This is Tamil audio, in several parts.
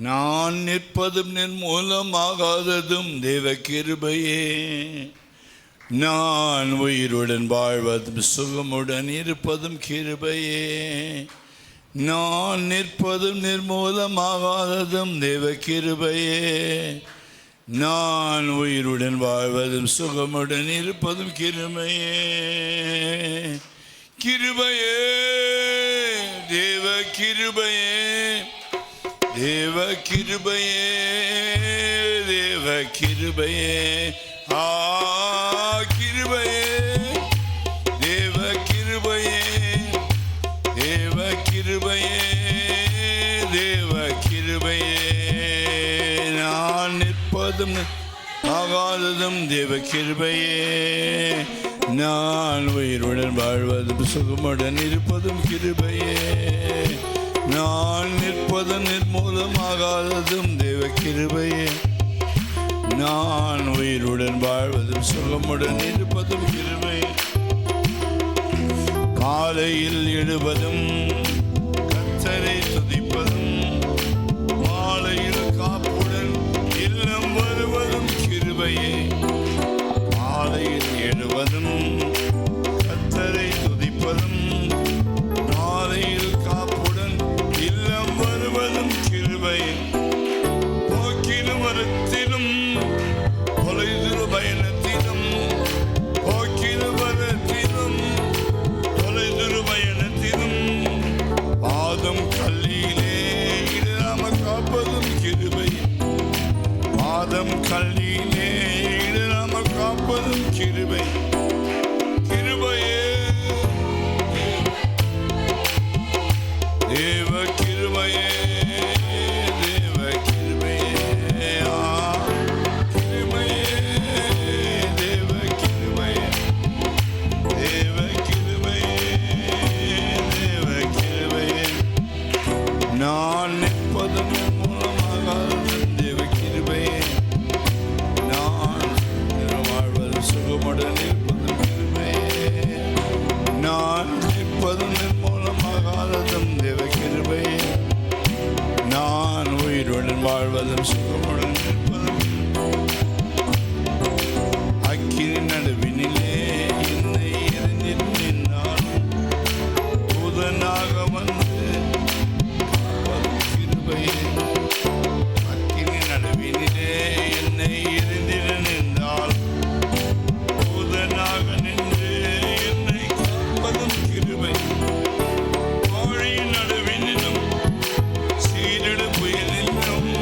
நான் நிற்பதும் நிர்மூலமாகாததும் தேவ கிருபையே. நான் உயிருடன் வாழ்வதும் சுகமுடன் இருப்பதும் கிருபையே. நான் நிற்பதும் நிர்மூலமாகாததும் தேவ கிருபையே. நான் உயிருடன் வாழ்வதும் சுகமுடன் இருப்பதும் கிருபையே. கிருபையே, தேவ கிருபையே, தேவ கிருபையே, தேவ கிருபையே. கிருபையே, தேவ கிருபையே, தேவ கிருபையே, தேவ கிருபையே. நான் நிற்பதும் ஆகாததும் தேவ கிருபையே. நான் உயிருடன் வாழ்வதும் சுகமுடன் இருப்பதும் கிருபையே. நான் நிற்பதும் நிர்மூலமாகாததும் தேவ கிருபையே. நான் உயிருடன் வாழ்வதும் சுகமுடன் இருப்பதும் கிருபையே. காலையில் எழுவதும் கர்த்தரை துதிப்பதும், மாலையில் காப்புடன் இல்லம் வருவதும் கிருபையே. காலையில் எழுவதும் கர்த்தரை துதிப்பதும், மாலையில் காப்புடன் இல்லம் வருவதும் கிருபையே. போக்கிலும் வரத்திலும் தொலைதூர பயணத்திலும், போக்கிலும் வரத்திலும் தொலைதூர பயணத்திலும், பாதம் கல்லிலே இடராமல் காப்பதும் கிருபையே. பாதம் கல்லிலே இடராமல் காப்பதும் கிருபை. கிருபையே, தேவ கிருபையே, தேவ கிருபையே. கிருபையே, தேவ கிருபையே, தேவ கிருபையே, தேவ கிருபையே. நான் நிற்பதும் மூலமாகாததும் தேவ கிருபையே. நான் வாழ்வது சுகமுடன் இருப்பதும் கிருபையே. நான் நிற்பதும் நிர்மூலமாகாததும் தேவ கிருபையே. நான் உயிருடன் வாழ்வதும் சுகமுடன் இருப்பதும். அக்கினி நடுவினிலே என்னை எரிந்திட்டு நின்றாலும், தூதனாக வந்து காப்பதும் கிருபையே. அக்கினி நடுவினிலே என்னை எரிந்திட்டு நின்றால், தூதனாக நின்று என்னை காப்பதும் கிருபை. ஆழியின் நடுவினிலும் சீரிடு புயலிலும்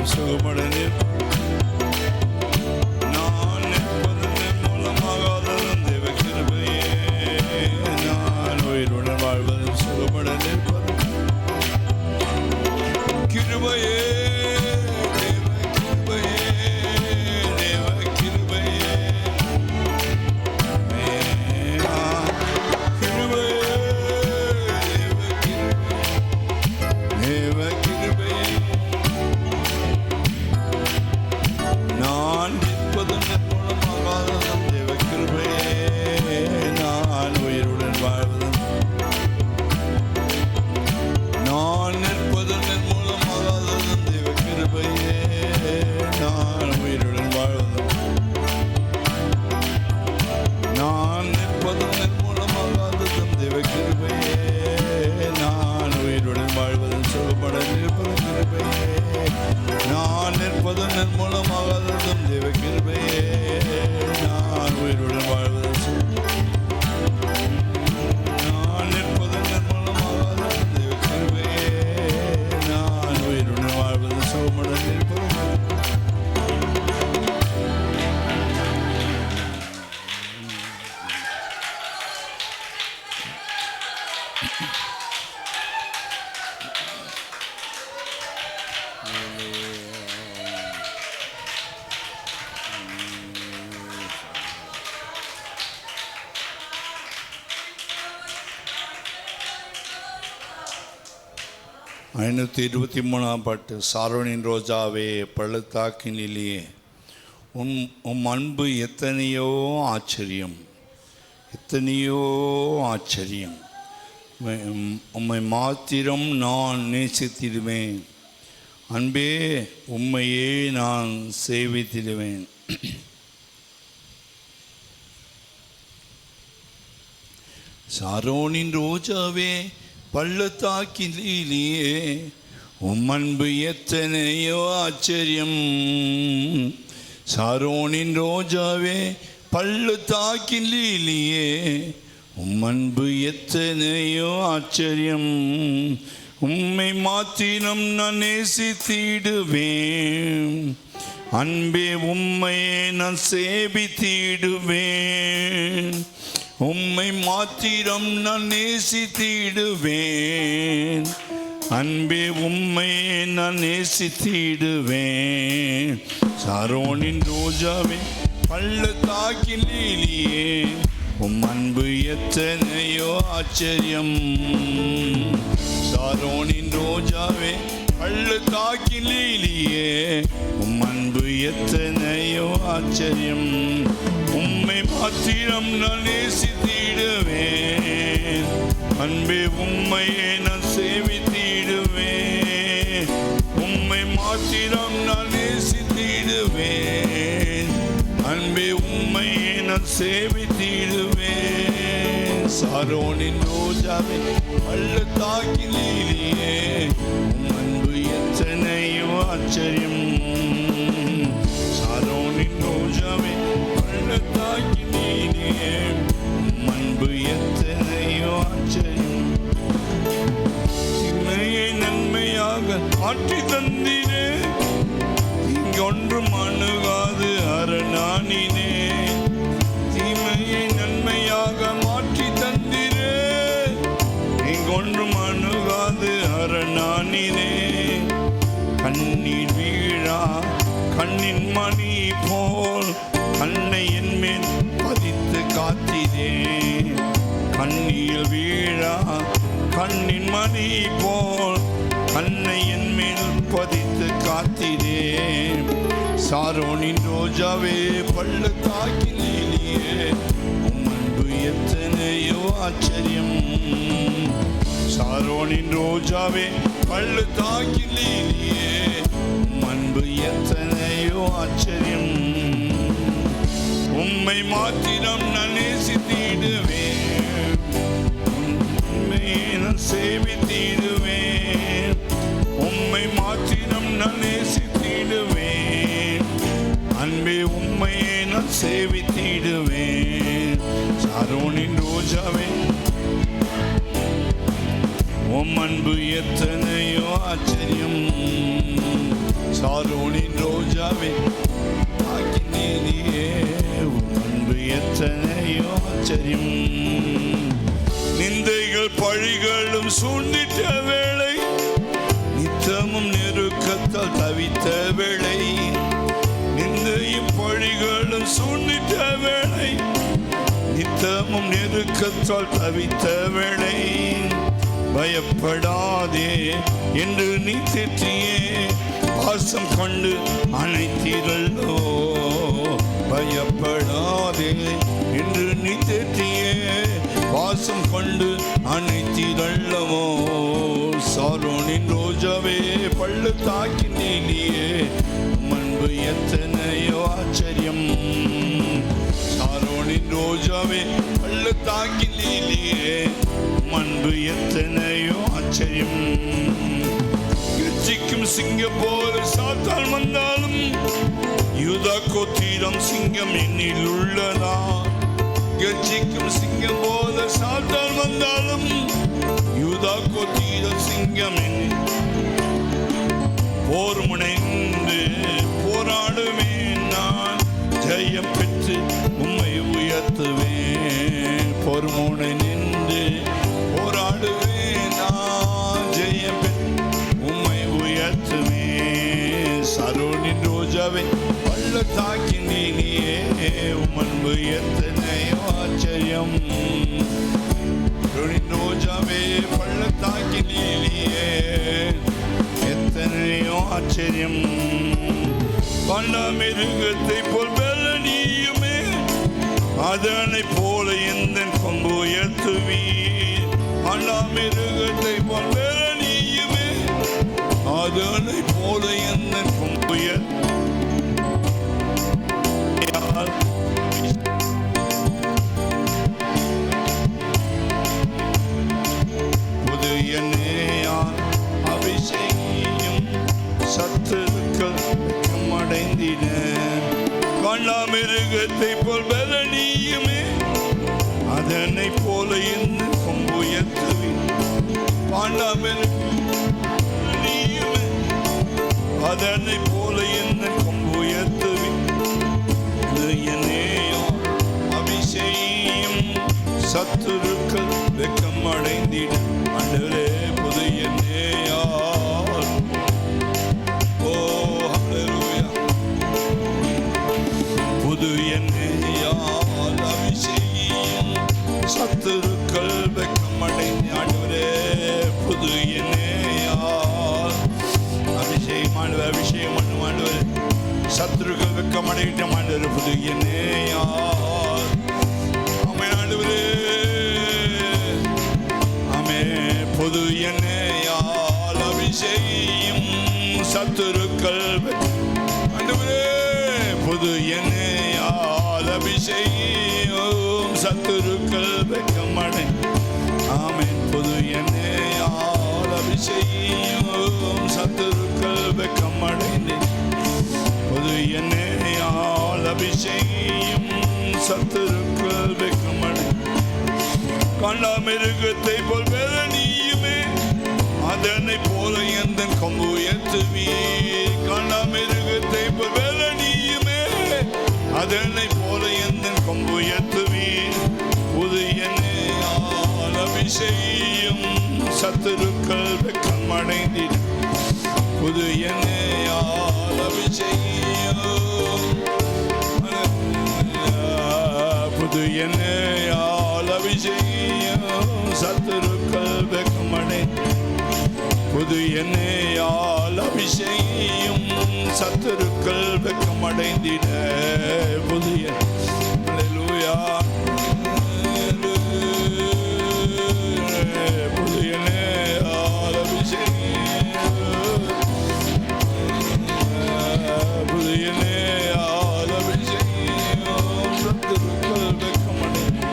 வாழ்வதும் சுகப்பட நான் நிற்பது நிர்மூலமாகாததும் தேவ கிருபையே. நான் உயிருடன் வாழ்வதும் சுகப்பட நிற்பது கிருபையே. பாட்டு. சாரோனின் ரோஜாவே பள்ளத்தாக்கினிலேயே உம் அன்பு எத்தனையோ ஆச்சரியம், எத்தனையோ ஆச்சரியம். உம்மை மாத்திரம் நான் நேசித்திடுவேன், அன்பே உம்மையே நான் சேவித்திடுவேன். சாரோனின் ரோஜாவே பள்ளத்தாக்கிலேயே உம் அன்பு எத்தனையோ ஆச்சரியம். சாரோனின் ரோஜாவே பள்ளத்தாக்கிலேயே உம் அன்பு எத்தனையோ ஆச்சரியம். உம்மை மாத்திரம் நான் நேசித்திடுவேன், அன்பே உம்மையே நான் சேவித்திடுவேன். உம்மை மாத்திரம் நான் நேசித்திடுவேன், அன்பே உம்மையே நான் நேசித்திடுவேன். சாரோனின் ரோஜாவே பள்ளத்தாக்கிலேயே உம் அன்பு எத்தனையோ ஆச்சரியம். சாரோனின் ரோஜாவே பள்ளத்தாக்கிலேயே உம் அன்பு எத்தனையோ ஆச்சரியம். உம்மை மாத்திரம் நான் நேசித்திடுவேன், அன்பே உம்மையே நான் சேவித்திடுவேன். உம்மை மாத்திரம் நான் நேசித்திடுவேன், அன்பே உம்மையே நான் சேவித்திடுவேன். சாரோனின் ரோஜாவே பள்ளத்தாக்கிலேயே உம் அன்பு எத்தனையோ ஆச்சரியம். சாரோனின் ரோஜாவே பள்ளத்தாக்கிலேயே உம் அன்பு எத்தனையோ ஆச்சரியம். தீமையை நன்மையாக மாற்றி தந்தினே, இங்கொன்றும் அணுகாது அரணானினே. தீமையை நன்மையாக மாற்றி தந்தினே, இங்கொன்றும் அணுகாது அரணானினே. கண்ணீர் வீழா கண்ணின் மணி போல் கண்ணை என் மேல் பதித்து காத்திரே. கண்ணீர் வீழா கண்ணின் மணி போல் கண்ணை என் மேல் பதித்து காத்திரே. சாரோனின் ரோஜாவே பள்ளத்தாக்கிலேயே உம் அன்பு எத்தனையோ ஆச்சரியம். சாரோனின் ரோஜாவே பள்ளத்தாக்கிலேயே உம் அன்பு எத்தனையோ ஆச்சரியம். உம்மை மாத்திரம் நான் நேசித்திடுவேன், உம்மையே நான் சேவித்திடுவேன். உம்மை மாத்திரம் நான் நேசித்திடுவேன், அன்பே உம்மையே நான் சேவித்திடுவேன். சாரோனின் ரோஜாவே உம் அன்பு எத்தனையோ ஆச்சரியம். சாரோனின் ரோஜாவே ஆக்கினேனியே உம் அன்பு எத்தனையோ ஆச்சரியம். நிந்தைகள் பழிகளும் சூழ்ந்திட்ட வேளை, நித்தமும் நெருக்கத்தால் தவித்த வேளை, நிந்தையும் பழிகளும் சூழ்ந்திட்ட வேளை, நித்தமும் நெருக்கத்தால் தவித்த வேளை, பயப்படாதே என்று நீ தேற்றியே பாசம் கொண்டு அணைத்தீரல்லோ. பயப்படாதே என்று நீ தேற்றியே பாசம் கொண்டு அணைத்தீரல்லவோ. சாரோனின் ரோஜாவே பள்ளத்தாக்கின் நீலியே அன்பு எத்தனையோ ஆச்சரியம். சாரோனின் ரோஜாவே பள்ளத்தாக்கின் நீலியே அன்பு எத்தனையோ ஆச்சரியம். கர்ஜிக்கும் சிங்கம் போல சாத்தான் வந்தாலும், யூதா கோத்திரம் சிங்கம் என்னில் உள்ளதா. கர்ஜிக்கும் சிங்கம் போல சாத்தான் வந்தாலும், யூதா கோத்திரம் சிங்கம் என்னில். போர் முனைந்து போராடுவேன் நான், ஜெயம் பெற்று உம்மை உயர்த்துவேன். போர் முனை நின்று போராடுவேன் நான், ஜெயம் பெற்று உம்மை உயர்த்துவேன். சாரோனின் ரோஜாவே பள்ளத்தாக்கின் நீலியே உம் அன்பு எத்தனையோ ஆச்சரியம். சாரோனின் ரோஜாவே பள்ளத்தாக்கின் நீலியே எத்தனையோ ஆச்சரியம். காண்டாமிருகத்தை போல் பலனியுமே, அதனை போல எந்த கொம்பு உயர்த்துவீர். காண்டாமிருகத்தை போல் பலனியுமே, அதனை போல எந்த கொம்பு புது எண்ணெயால் அபிஷேகம் சத்துருக்கள் அடைந்தின. காண்டாமிருகத்தை போல் பலனியுமே, அதனை போல என்ன கொம்பு உயர்த்துவீர். காண்டாமிருகமே, அதனை போல என்ன கொம்பு உயர்த்துவீர். அபிஷேகம் சத்துருக்கள் வெக்கம் அடைந்திட. ஆண்டவரே புது எண்ணெயால், ஓ ஹல்லேலூயா, புது எண்ணெயால் அபிஷேகம் சத்துருக்கள் வெக்கம் அடைந்த. ஆண்டவரே புது எண்ணெயால் அபிஷேகம் பண்ணும் ஆண்டவரே. சத்துருக்கள் வெக்கம் அடைந்த ஆண்டவரே புது எண்ணெயால். ஆமென் ஆண்டவரே, ஆமென். புது எண்ணெயால் அபிஷேகம் சத்துருக்கள் ஆண்டவரே, புது எண்ணெயால் அபிஷேகம் சத்துருக்கள் வெக்கம் அடைந்த. ஆமென். புது எண்ணெயால் அபிஷேகம் சத்துருக்கள் வெக்கம் அடைந்த. புது எண்ணெயால் அபிஷேகம் சத்துருக்கள் வெக்கம் அடைந்த. காண்டாமிருகத்தை போல் பலனியுமே, அதனை போல எந்த கொம்பு உயர்த்துவீர். காண்டாமிருகத்தை போல் பலனியுமே, அதனை போல எந்த கொம்பு உயர்த்துவீர். புது எண்ணெயால் அபிஷேகம் சத்துருக்கள் வெக்கம் அடைந்திட. புது எண்ணெயால் அபிஷேகம், புது எண்ணெயால் அபிஷேகம் சத்துருக்கள் வெக்கம் அடைந்த. புது எண்ணெயால் அபிஷேகம் சத்துருக்கள் வெக்கம் அடைந்திட. புது ஹல்லேலூயா, புது எண்ணெயால் அபிஷேகம், புது எண்ணெயால் அபிஷேகம் சத்துருக்கள் வெக்கம் அடைந்த.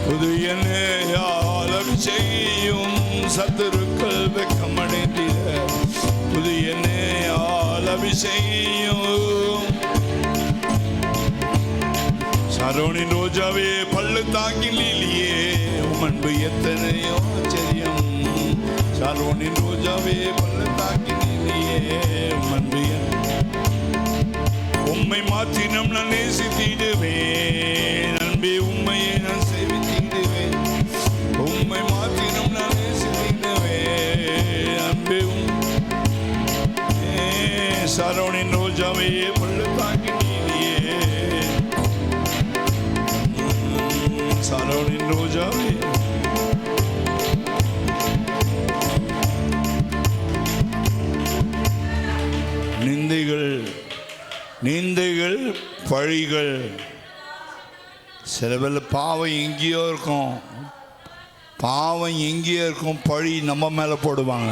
புது எண்ணெயால் அபிஷேகம் சத்துருக்கள் வெக்கம் அடைந்திட. புது எண்ணெயால் அபிஷேகம். சாரோனின் ரோஜாவே பள்ளத்தாக்கின் லீலியே உம் அன்பு எத்தனையோ ஆச்சரியம். சாரோனின் ரோஜாவே பள்ளத்தாக்கின் லீலியே உம்மை மாற்றினம் நான் நேசித்திடுவேன் அன்பே உம்மையை நான் சேவித்திடுவேன் உம்மை மாற்றினம் நான் நேசித்திடுவேன் அன்பே சாரோனின் ரோஜாவே பள்ளத்தாக்கி நீதியே சாரோனின் ரோஜாவே நிந்தைகள் பழிகள் சில பேர் பாவம் எங்கேயோ இருக்கும் பழி நம்ம மேலே போடுவாங்க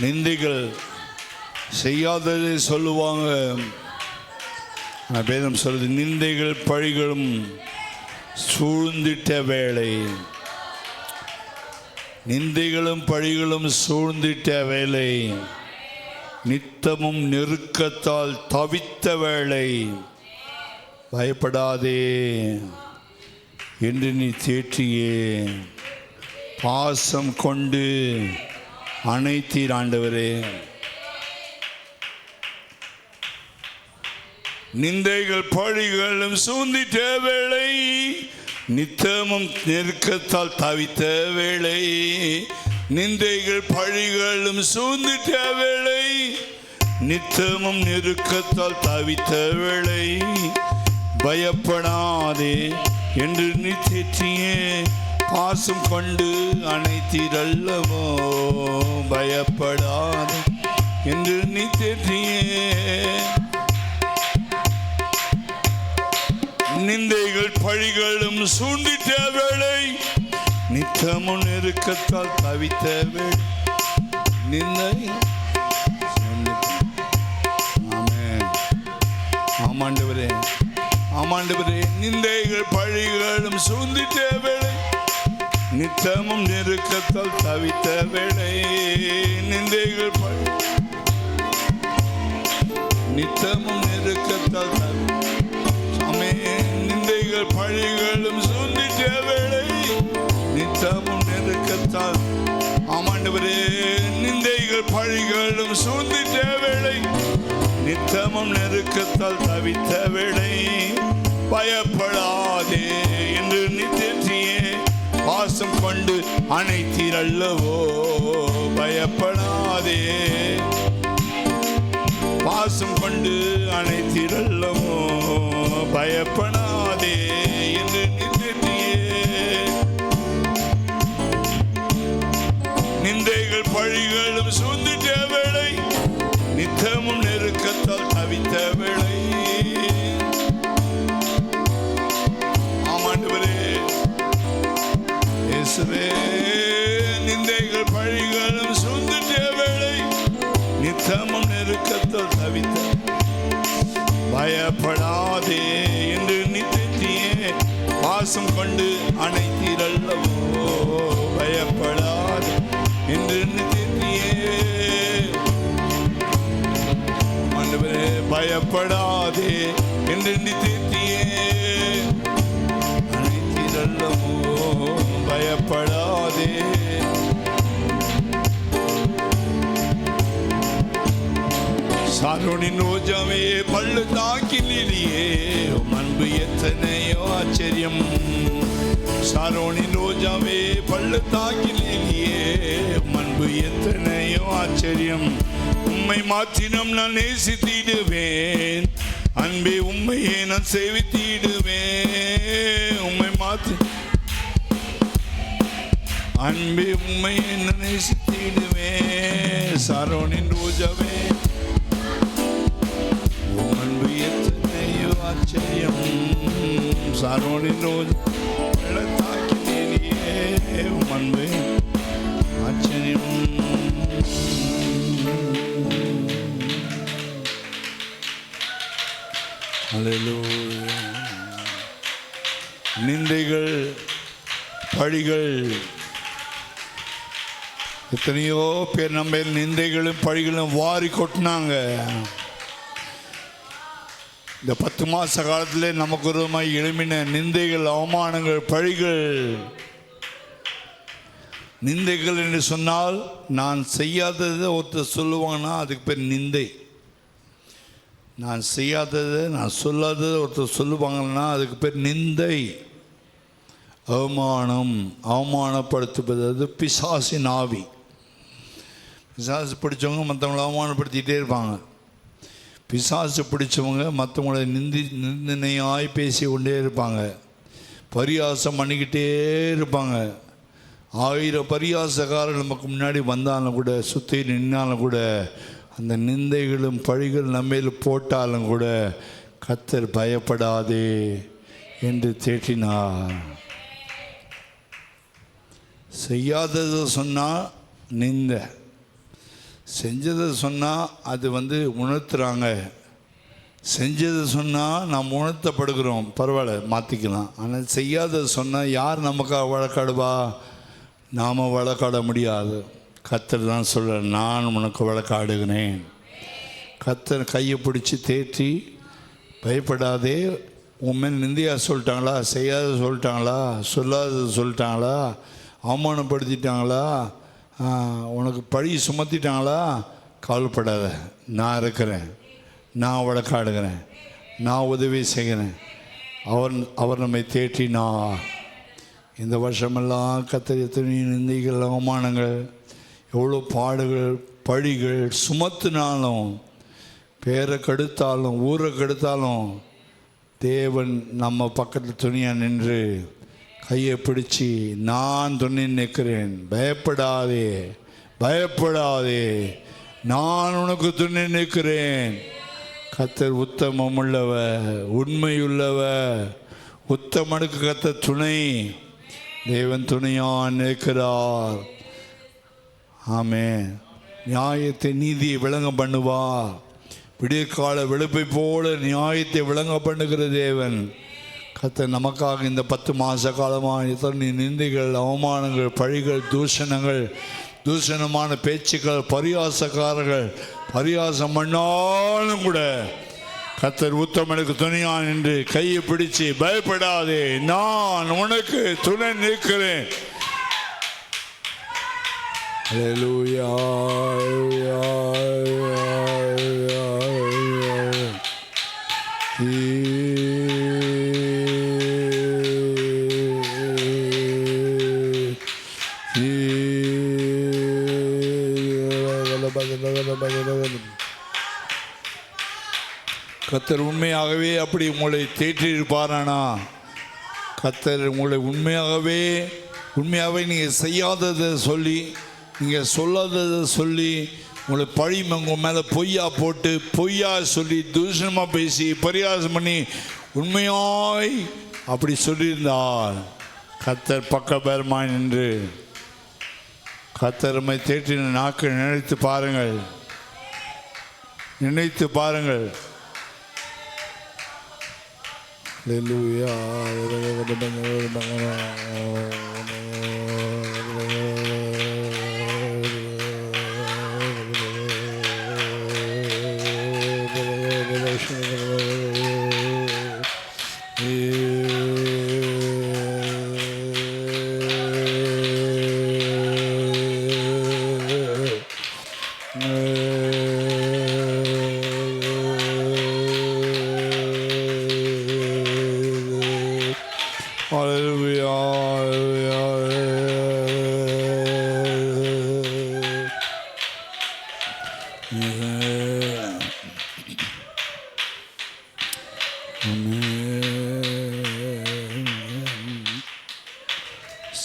நிந்தைகள் செய்யாததை சொல்லுவாங்க வேதம் சொல்லுது நிந்தைகள் பழிகளும் சூழ்ந்திட்ட வேளை நிந்தைகளும் பழிகளும் சூழ்ந்திட்ட வேளை நித்தமும் நெருக்கத்தால் தவித்த வேளை பயப்படாதே என்று நீ தேற்றியே பாசம் கொண்டு அணைத்தீர் ஆண்டவரே நிந்தைகள் பழிகளும் சூழ்ந்திட்ட வேளை நித்தமும் நெருக்கத்தால் தவித்த வேளை நிந்தைகள் பழிகளும் சூழ்ந்திட்ட வேளை நித்தமும் நெருக்கத்தால் தவித்த வேளை பயப்படாதே என்று நீ தேற்றியே பாசம் கொண்டு அணைத்தீரல்லவோ பயப்படாதே என்று நீ தேற்றியே நிந்தைகள் பழிகளும் சூழ்ந்திட்ட வேளை நித்தமும் நெருக்கத்தால் தவித்த வேளை நிந்தை ஆமாண்டவரே நிந்தைகள் பழிகளும் சூழ்ந்திட்ட வேளை நித்தமும் நெருக்கத்தால் தவித்த வேளை நிந்தைகள் நித்தமும் நெருக்கத்தால் நிந்தைகள் பழிகளும் சூழ்ந்திட்ட வேளை நித்தமும் நெருக்கத்தால் ஆமாண்டவரே நிந்தைகள் பழிகளும் சூழ்ந்திட்ட வேளை நித்தமும் நெருக்கத்தால் தவித்த வேளை பயப்படாதே என்று நீ தேற்றியே பாசம் கொண்டு அணைத்தீரல்லவோ பயப்படாதே பாசம் கொண்டு அணைத்தீரல்லவோ பயப்படாதே என்று நீ தேற்றியே நிந்தைகள் பழிகளும் சூழ்ந்திட்ட வேளை நித்தமும் நெருக்கத்தால் தவித்த வேளை ஆமாண்டவரே இயேசுவே நிந்தைகள் பழிகளும் சூழ்ந்திட்ட வேளை நித்தமும் நெருக்கத்தால் தவித்த பயப்படாதே என்று நீ தேற்றியே பாசம் கொண்டு அணைத்தீரல்லவோ பயப்படாதே என்று நீ தேற்றியே பயப்படாதே என்று நீ தேற்றியே அனைத்திரல்லமோ பயப்படாதே சாரோனின் ரோஜாவே பள்ளத்தாக்கிலேயே அன்பு எத்தனையோ ஆச்சரியம் சாரோனின் ரோஜாவே பள்ளத்தாக்கிலேயே அன்பு எத்தனையோ ஆச்சரியம் உம்மை மாற்றினம் நான் நேசித்திடுவேன் அன்பே உம்மையே நான் சேவித்திடுவேன் உம்மை மாற்றி அன்பே உம்மையே நான் நேசித்திடுவேன் சாரோனின் ரோஜாவே அன்பு எத்தனையோ ஆச்சரியம் சாரோனின் ரோஜா பள்ளத்தாக்கிலேயே அன்பு ஆச்சரியம் நிந்தைகள் பழிகள் எத்தனையோ பேர் நம்ம நிந்தைகளும் பழிகளும் வாரி கொட்டினாங்க இந்த 10 மாச காலத்திலே நமக்கு ஒரு எழுமின நிந்தைகள் அவமானங்கள் பழிகள் நிந்தைகள் என்று சொன்னால் நான் செய்யாததை ஒருத்தர் சொல்லுவாங்கன்னா அதுக்கு பேர் நிந்தை. நான் செய்யாததை நான் சொல்லாததை ஒருத்தர் சொல்லுவாங்கன்னா அதுக்கு பேர் நிந்தை, அவமானம், அவமானப்படுத்துவது. அது பிசாசின் ஆவி. பிசாசு பிடிச்சவங்க மற்றவங்கள அவமானப்படுத்திகிட்டே இருப்பாங்க. பிசாசு பிடிச்சவங்க மற்றவங்கள நிந்தனையாய் பேசி கொண்டே இருப்பாங்க, பரியாசம் பண்ணிக்கிட்டே இருப்பாங்க. 1000 பரியாசக்காரர் நமக்கு முன்னாடி வந்தாலும் கூட, சுற்றி நின்னாலும் கூட, அந்த நிந்தைகளும் பழிகள் நம்மேல் போட்டாலும் கூட கர்த்தர் பயப்படாதே என்று தேற்றினார். செய்யாததை சொன்னால் நிந்தை, செஞ்சதை சொன்னால் அது உணர்த்துறாங்க. செஞ்சதை சொன்னால் நாம் உணர்த்தப்படுகிறோம், பரவாயில்ல மாற்றிக்கலாம். ஆனால் செய்யாததை சொன்னால் யார் நமக்காக வழக்காடுவா? நாம் வழக்காட முடியாது. கர்த்தர் தான் சொல்ற, நான் உனக்கு வழக்காடுகிறேன். கர்த்தர் கையை பிடிச்சி தேற்றி, பயப்படாதே. உண்மையில் நிந்தையாக சொல்லிட்டாங்களா, செய்யாத சொல்லிட்டாங்களா, சொல்லாத சொல்லிட்டாங்களா, அவமானப்படுத்திட்டாங்களா, உனக்கு பழி சுமத்திட்டாங்களா, கவலைப்படாத, நான் இருக்கிறேன், நான் வழக்காடுகிறேன், நான் உதவி செய்கிறேன். அவர் நம்மை தேற்றினார். இந்த வருஷமெல்லாம் கர்த்தர் எத்தனை நிந்தைகள், அவமானங்கள், எவ்வளோ பாடுகள், பழிகள் சுமத்தினாலும், பேரை கெடுத்தாலும், ஊரை கெடுத்தாலும், தேவன் நம்ம பக்கத்தில் துணியாக நின்று கையை பிடிச்சி, நான் துணி நிற்கிறேன், பயப்படாதே, பயப்படாதே, நான் உனக்கு துணி நிற்கிறேன். கர்த்தர் உத்தமம் உள்ளவர், உண்மையுள்ளவர். உத்தமனுக்கு கர்த்தர் துணை, தேவன் துணையாக நிற்கிறார். ஆமென். நியாயத்தை, நீதியை விளங்க பண்ணுவார். விடியற்கால வெளுப்பை போல நியாயத்தை விளங்க பண்ணுகிற தேவன் கர்த்தர் நமக்காக இந்த 10 மாத காலமாக எத்தனை நிந்தைகள், அவமானங்கள், பழிகள், தூஷணங்கள், தூஷணமான பேச்சுக்கள், பரியாசக்காரர்கள் பரியாசம் பண்ணாலும் கூட கர்த்தர் உத்தமனுக்கு துணையான் என்று கையை பிடிச்சு, பயப்படாதே, நான் உனக்கு துணை நிற்கிறேன். Hallelujah, கர்த்தர் உண்மையாகவே அப்படி உங்களை தேற்றியிருப்பாரானா? கர்த்தர் உங்களை உண்மையாகவே நீங்கள் செய்யாததை சொல்லி, நீங்கள் சொல்லாததை சொல்லி, உங்களை பழி உங்கள் மேலே பொய்யா போட்டு, பொய்யா சொல்லி, தூஷணமாக பேசி, பரியாசம் பண்ணி, உண்மையாய் அப்படி சொல்லியிருந்தால் கர்த்தர் பக்கபலமாய் நின்று கர்த்தருமை தேற்றின நாக்கு நினைத்து பாருங்கள், நினைத்து பாருங்கள். Hallelujah.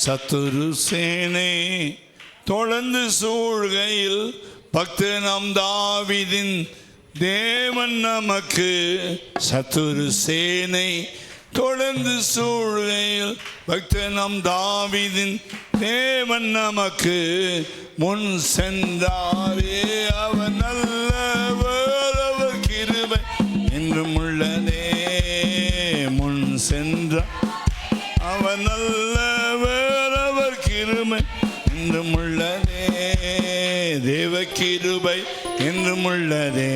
சத்துரு சேனை தொடர்ந்து சூழ்கையில் பக்தனாம் தாவீதின் தேவன் நமக்கு, சத்துரு சேனை தொடர்ந்து சூழ்கையில் பக்தனாம் தாவீதின் தேவன் நமக்கு முன் சென்றாரே. அவர் நல்லவர், அவர் கிருபை என்றும் உள்ளதே. முன் சென்றார், அவர் நல்லவர், அவர் கிருபை என்றும் உள்ளதே. தேவ கிருபை என்றும் உள்ளதே,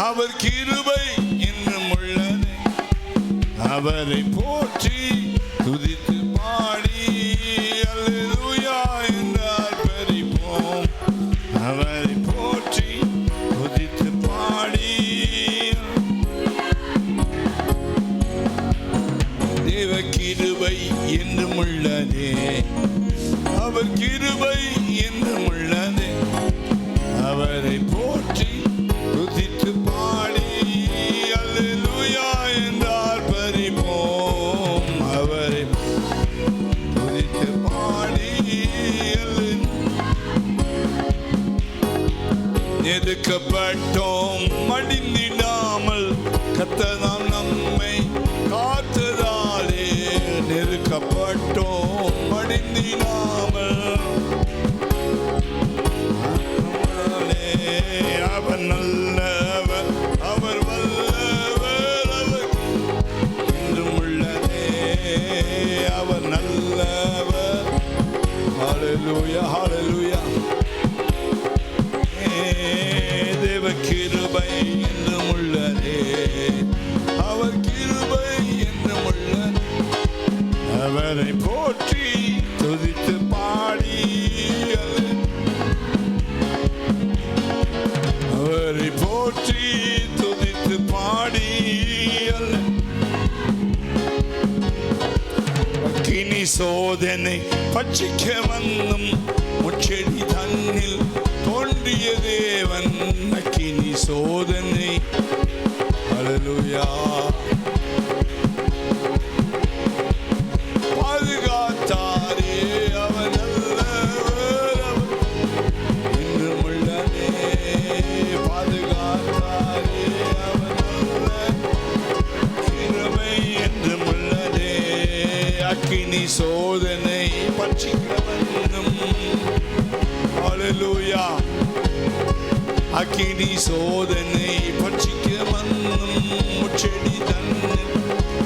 அவர் கிருபை என்றும் உள்ளதே. அவரை போற்றி துதித்து பாடி அல்லேலூயா நெருக்கப்பட்டோம் மடிந்திடாமல் கர்த்தர் நம்மை காத்ததாலே. நெருக்கப்பட்டோம் மடிந்திடாமல் அவர் நல்லவர், அவர் வல்லவர், அவர் என்றும் உள்ளதே. அவர் நல்லவர். ஹல்லேலூயா, ஹல்லேலூயா. தேவ கிருபை என்றும் உள்ளதே. அவர் கிருபை என்றும் உள்ளது. அவரை போற்றி துதித்து பாடி அவரை போற்றி துதித்து பாடி அக்கினி சோதனை பட்சிக்க வந்தும் முச்செடி தன்னில் தோன்றிய தேவன். அக்கினி சோதனை. ஹல்லேலூயா. பாதுகாத்தாரே அவர் நல்லவர், என்றும் உள்ளதே. பாதுகாத்தாரே அவர் நல்ல கிருபை என்றும் உள்ளதே. அக்கினி சோதனை பட்சிக்க வந்தும். ஹல்லேலூயா. அக்கினி சோதனை பட்சிக்க வந்தும் முச்செடி தன்னில்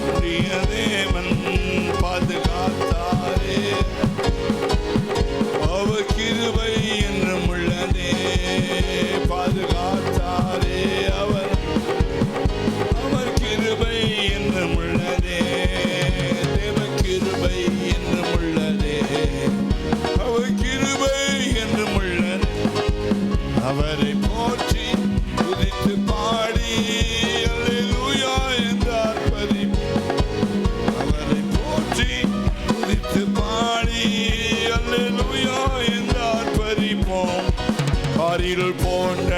தோன்றிய தேவன். பாதுகாத்தாரே அவர் கிருபை என்றும் உள்ளதே. பாதுகாத்தாரே அவர் கிருபை என்றும் உள்ளதே. தேவ கிருபை என்றும் உள்ளதே. அவர் கிருபை என்றும் உள்ளதே. அவரை போற்றி துதித்து பாடி அல்லேலூயா என்றார் பதி. அவரை போற்றி துதித்து பாடி அல்லேலூயா என்றார் பறிப்போம். பாரில் போன்ற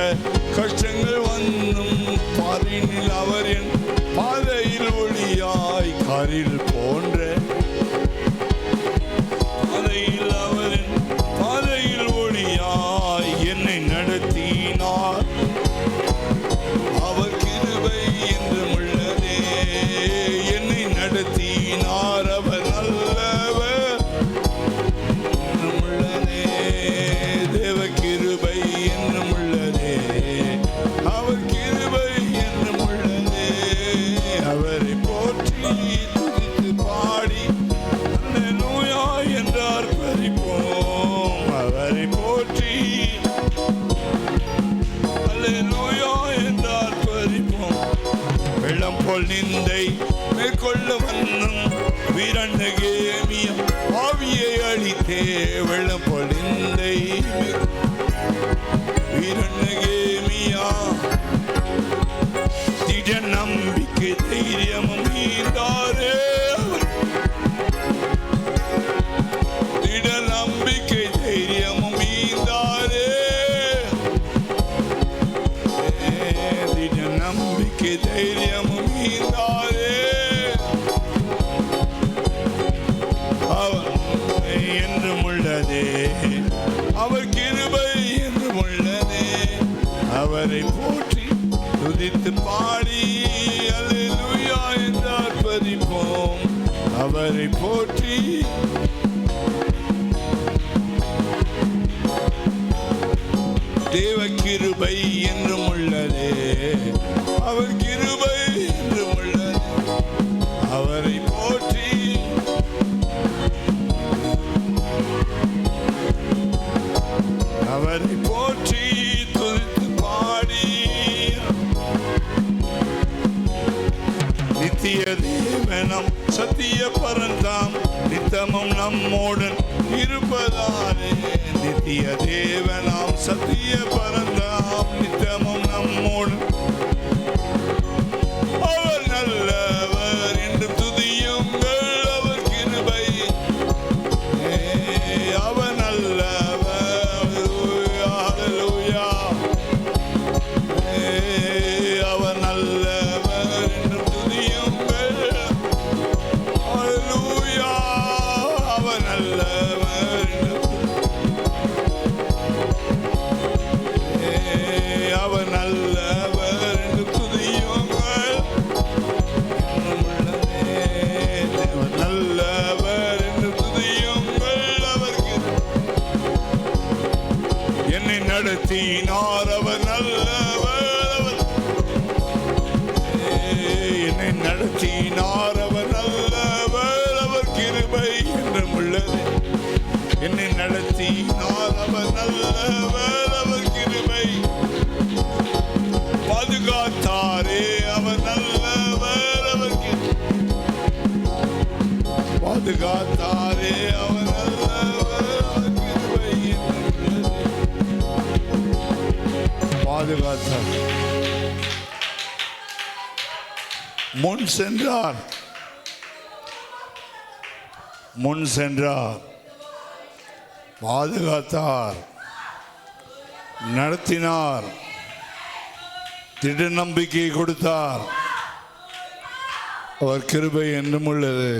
கஷ்டங்கள் வந்தும் பாரினில் அவர் என் பாதையில் ஒளியாய். காரில் போன்ற பாதையில் அவர் என் பாதையில் ஒளியாய் என்னை நடத்தினார். அவர் கிருபை என்றும் உள்ளதே. என்னை நடத்தினார். அவர் நல்லவர் என்றும் உள்ளதே. தேவ கிருபை என்றும் உள்ளதே. அவர் கிருபை என்றும் உள்ளதே. அவரை போற்றி துதித்து பாடி அல்லேலூயா என்றார் பறிப்போம். அவரை போற்றி அல்லேலூயா என்றார் பறிப்போம். வெள்ளம் போல் நிந்தை மேற்கொள்ள வந்தம் வீரண்ட கேமியம் ஆவியை அளித்தே. வெள்ளம் போல் நிந்தை வீரண்ட கேமியா திட நம்பிக்கை தைரியமும் ஈந்தாரே. திட நம்பிக்கை தைரியமும் ஈந்தாரே. திட நம்பிக்கை தைரியமும் ஈந்தாரே. அவர் என்றும் உள்ளதே. அவர் கிருபை என்றும் உள்ளதே. அவரை போற்றி துதித்து பாடி அல்லேலூயா என்றார் பறிப்போம். அவரை போற்றி தேவ கிருபை என்றும் உள்ளதே. அவர் கிருபை என்றும் உள்ளதே. அவரை போற்றி அவரை போற்றி துதித்து பாடி நித்திய தேவனம் சத்திய பரந்தாம் நித்தமும் நம்மோடன் இருப்பதாலே. நித்திய தேவனாம் சத்திய பரந்தாம் நித்தமும் நம்மோடன். அவர் நல்லவர் என்று துதியுங்கள். அவர் கிருபை அவர் நல்லவர். ஹல்லேலூயா. அவர் நல்லவர் என்று துதியுங்கள். ஹல்லேலூயா. அவர் நல்லவர் என்று அவர் நடத்தினார் அவர் நல்லவர், என்னை நடத்தினார் அவர் நல்லவர், அவர் கிருபை என்றும் உள்ளது. என்னை நடத்தினார் அவர் நல்லவர், அவர் கிருபை, பாதுகாத்தாரே அவர் நல்லவர், அவர் பாதுகாத்தாரே அவர் நல்லவர், அவர் கிருபை என்றும் பாதுகாத்தார். முன் சென்றார், முன் சென்றார், பாதுகாத்தார், நடத்தினார், திட நம்பிக்கை கொடுத்தார், அவர் கிருபை என்றும் உள்ளது.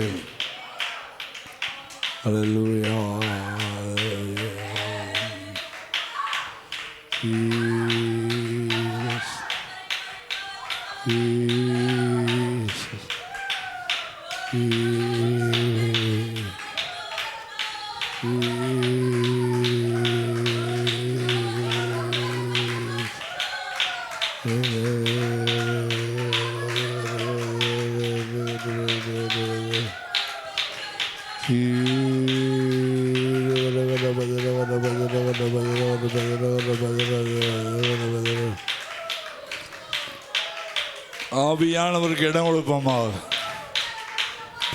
அல்லேலூயா. ஆவியானவருக்கு இடம் கொடுப்போமாக.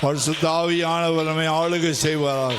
பரிசுத்த ஆவியானவர் நம்மை ஆளுகை செய்வாராக.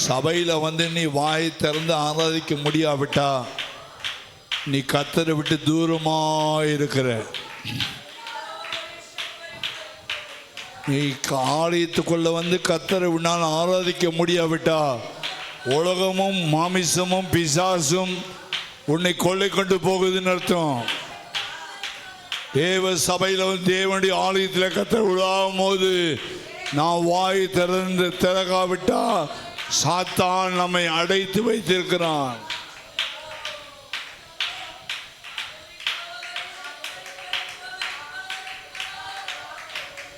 சபையில் வந்து நீ வாயை திறந்து ஆராதிக்க முடியாவிட்டா நீ கர்த்தரை விட்டு தூரமாக இருக்கிற. நீ ஆலயத்துக்குள்ள வந்து கர்த்தரை விடால் ஆராதிக்க முடியாவிட்டா உலகமும் மாமிசமும் பிசாசும் உன்னை கொள்ளை கொண்டு போகுதுன்னு அர்த்தம். தேவ சபையில் வந்து தேவனுடைய ஆலயத்தில் கர்த்தரை விடாகும் போது நான் வாய் திறக்காவிட்டா சாத்தான் நம்மை அடைத்து வைத்திருக்கிறான்.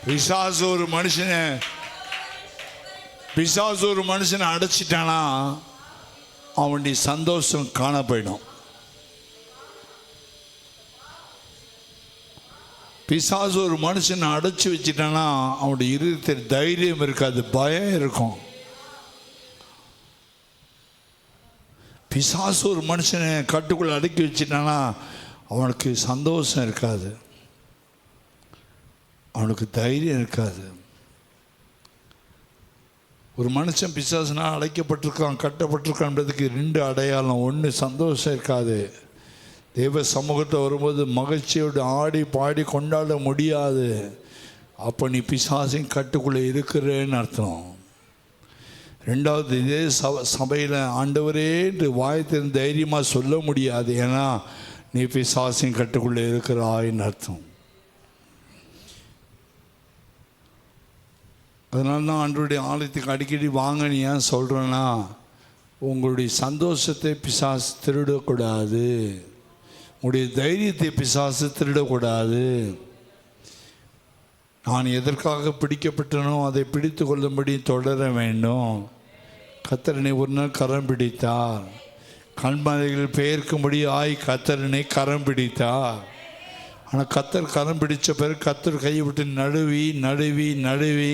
பிசாசு ஒரு மனுஷனை அடைச்சிட்டானா அவனுடைய சந்தோஷம் காண போயிடும். பிசாசு ஒரு மனுஷனை அடைச்சி வச்சிட்டானா அவனுடைய இருதயத்தில் தைரியம் இருக்காது, பயம் இருக்கும். பிசாசு ஒரு மனுஷனை கட்டுக்குள்ள அடக்கி வச்சிட்டானா அவனுக்கு சந்தோஷம் இருக்காது, அவனுக்கு தைரியம் இருக்காது. ஒரு மனுஷன் பிசாசுனால் அழைக்கப்பட்டிருக்கான், கட்டப்பட்டிருக்கான்றதுக்கு ரெண்டு அடையாளம். ஒன்று, சந்தோஷம் இருக்காது. தேவ சமூகத்தை வரும்போது மகிழ்ச்சியோடு ஆடி பாடி கொண்டாட முடியாது. அப்போ நீ பிசாசின் கட்டுக்குள்ளே இருக்கிறேன்னு அர்த்தம். ரெண்டாவது, இதே சபையில் ஆண்டவரே என்று வாயத்தின் தைரியமாக சொல்ல முடியாது, ஏன்னா நீ பிசாசின் கட்டுக்குள்ளே இருக்கிறாயின்னு அர்த்தம். அதனால தான் ஆண்டவருடைய ஆலயத்துக்கு அடிக்கடி வாங்க. நீ ஏன் சொல்கிறேன்னா, உங்களுடைய சந்தோஷத்தை பிசாசு திருடக்கூடாது, உங்களுடைய தைரியத்தை பிசாசு திருடக்கூடாது. நான் எதற்காக பிடிக்கப்பட்டனோ அதை பிடித்து கொள்ளும்படி தொடர வேண்டும். கர்த்தரனை ஒரு நாள் கரம் பிடித்தார். கண்மலைகள் பெயர்க்கும்படி கர்த்தரனை கரம் பிடித்தார். ஆனால் கர்த்தர் கரம் பிடித்த பிறகு கர்த்தர் கையை விட்டு நழுவி நழுவி நழுவி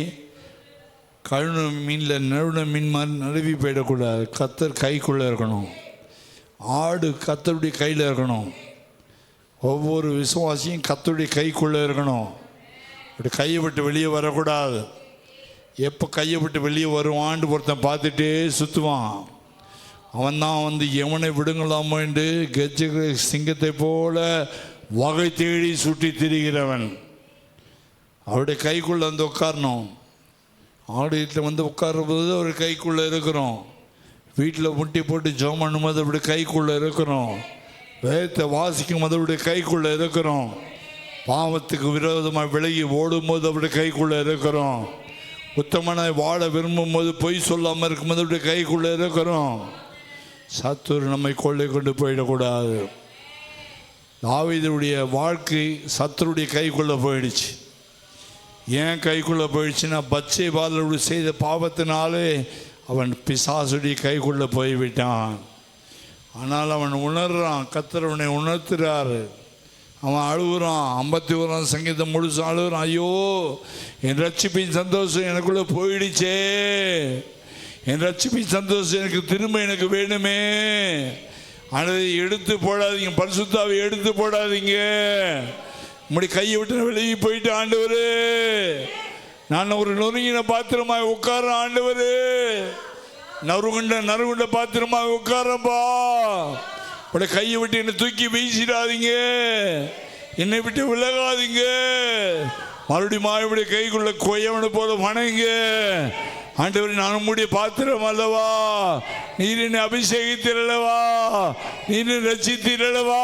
கழுன மீனில் நழுவின மீன் மாதிரி நழுவி போயிடக்கூடாது. கர்த்தர் கைக்குள்ளே இருக்கணும். ஆடு கர்த்தருடைய கையில் இருக்கணும். ஒவ்வொரு விசுவாசியும் கர்த்தருடைய கைக்குள்ளே இருக்கணும். அப்படி கையை விட்டு வெளியே வரக்கூடாது. எப்போ கையை விட்டு வெளியே வருவான்னு ஒருத்தன் பார்த்துட்டே சுற்றுவான். அவன் தான் எவனை விடுங்களாமோ என்று கெஜ சிங்கத்தை போல வகை தேடி சுற்றி திரிகிறவன். அவருடைய கைக்குள்ளே உட்காரணும். ஆடு வீட்டில் உட்காரும்போது அவர் கைக்குள்ளே இருக்கிறோம். வீட்டில் முட்டி போட்டு ஜெபம் பண்ணும்போது அப்படி கைக்குள்ளே இருக்கிறோம். வேதத்தை வாசிக்கும் போது அப்படி கைக்குள்ளே இருக்கிறோம். பாவத்துக்கு விரோதமாக விலகி ஓடும்போது அப்படி கைக்குள்ளே இருக்கிறோம். உத்தமனாய் வாழ விரும்பும் போது பொய் சொல்லாமல் இருக்கும்போது அப்படி கைக்குள்ளே இருக்கிறோம். சத்துரு நம்மை கொள்ளை கொண்டு போயிடக்கூடாது. தாவீதுடைய வாழ்க்கை சத்துருடைய கைக்குள்ளே போயிடுச்சு. ஏன் கைக்குள்ளே போயிடுச்சுன்னா பத்சேபாளோடு செய்த பாவத்தினாலே அவன் பிசாசுடைய கைக்குள்ளே போய்விட்டான். ஆனால் அவன் உணர்றான். கர்த்தர் அவனை உணர்த்துறாரு. அவன் அழுகுறான். 51 சங்கீதம் முழுசு அழுகுறான். ஐயோ, என் ரட்சிப்பின் சந்தோஷம் எனக்குள்ளே போயிடுச்சே. என் ரட்சிப்பின் சந்தோஷம் எனக்கு வேணுமே. அதை எடுத்து போடாதீங்க. பரிசுத்தாவை எடுத்து போடாதீங்க. உம்முடைய கையை விட்டு வெளியே போயிட்டு ஆண்டவரே, நான் ஒரு நொறுங்கின பாத்திரமாய் உட்கார்றேன். ஆண்டவரே, நறுகுண்ட பாத்திரமாய் உட்காரப்பா. உடைய கையை விட்டு என்னை தூக்கி வீசிடாதீங்க. என்னை விட்டு விலகாதீங்க. மறுபடியும் மாவுடைய கைக்குள்ள கொய்யவனை போல வணங்க. ஆண்டவர், நான் உம்முடைய பாத்திரம் அல்லவா? நீர் என்னை அபிஷேகித்தீரல்லவா? நீர் ரட்சித்தீரல்லவா?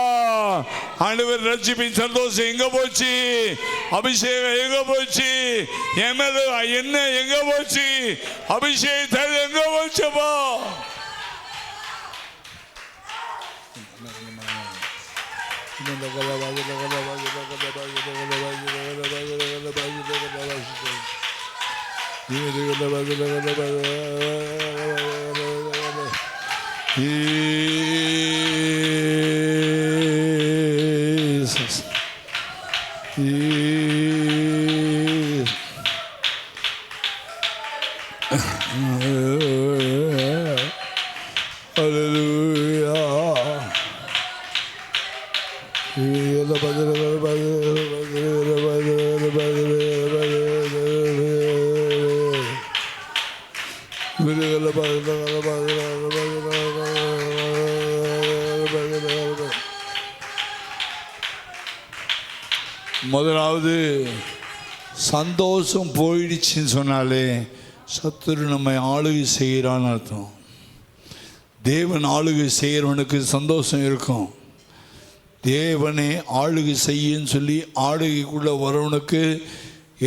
ஆண்டவர், ரட்சிப்பின் சந்தோஷம் எங்க போச்சு? அபிஷேகம் எங்க போச்சு? என்ன எங்க போச்சு? அபிஷேகத்தால் எங்க போச்சப்பா? முதலாவது சந்தோஷம் போயிடுச்சுன்னு சொன்னாலே சத்துரு நம்மை ஆளுகை செய்கிறான்னு அர்த்தம். தேவன் ஆளுகை செய்கிறவனுக்கு சந்தோஷம் இருக்கும். தேவனே ஆளுகை செய்யன்னு சொல்லி ஆளுகைக்குள்ளே வரவனுக்கு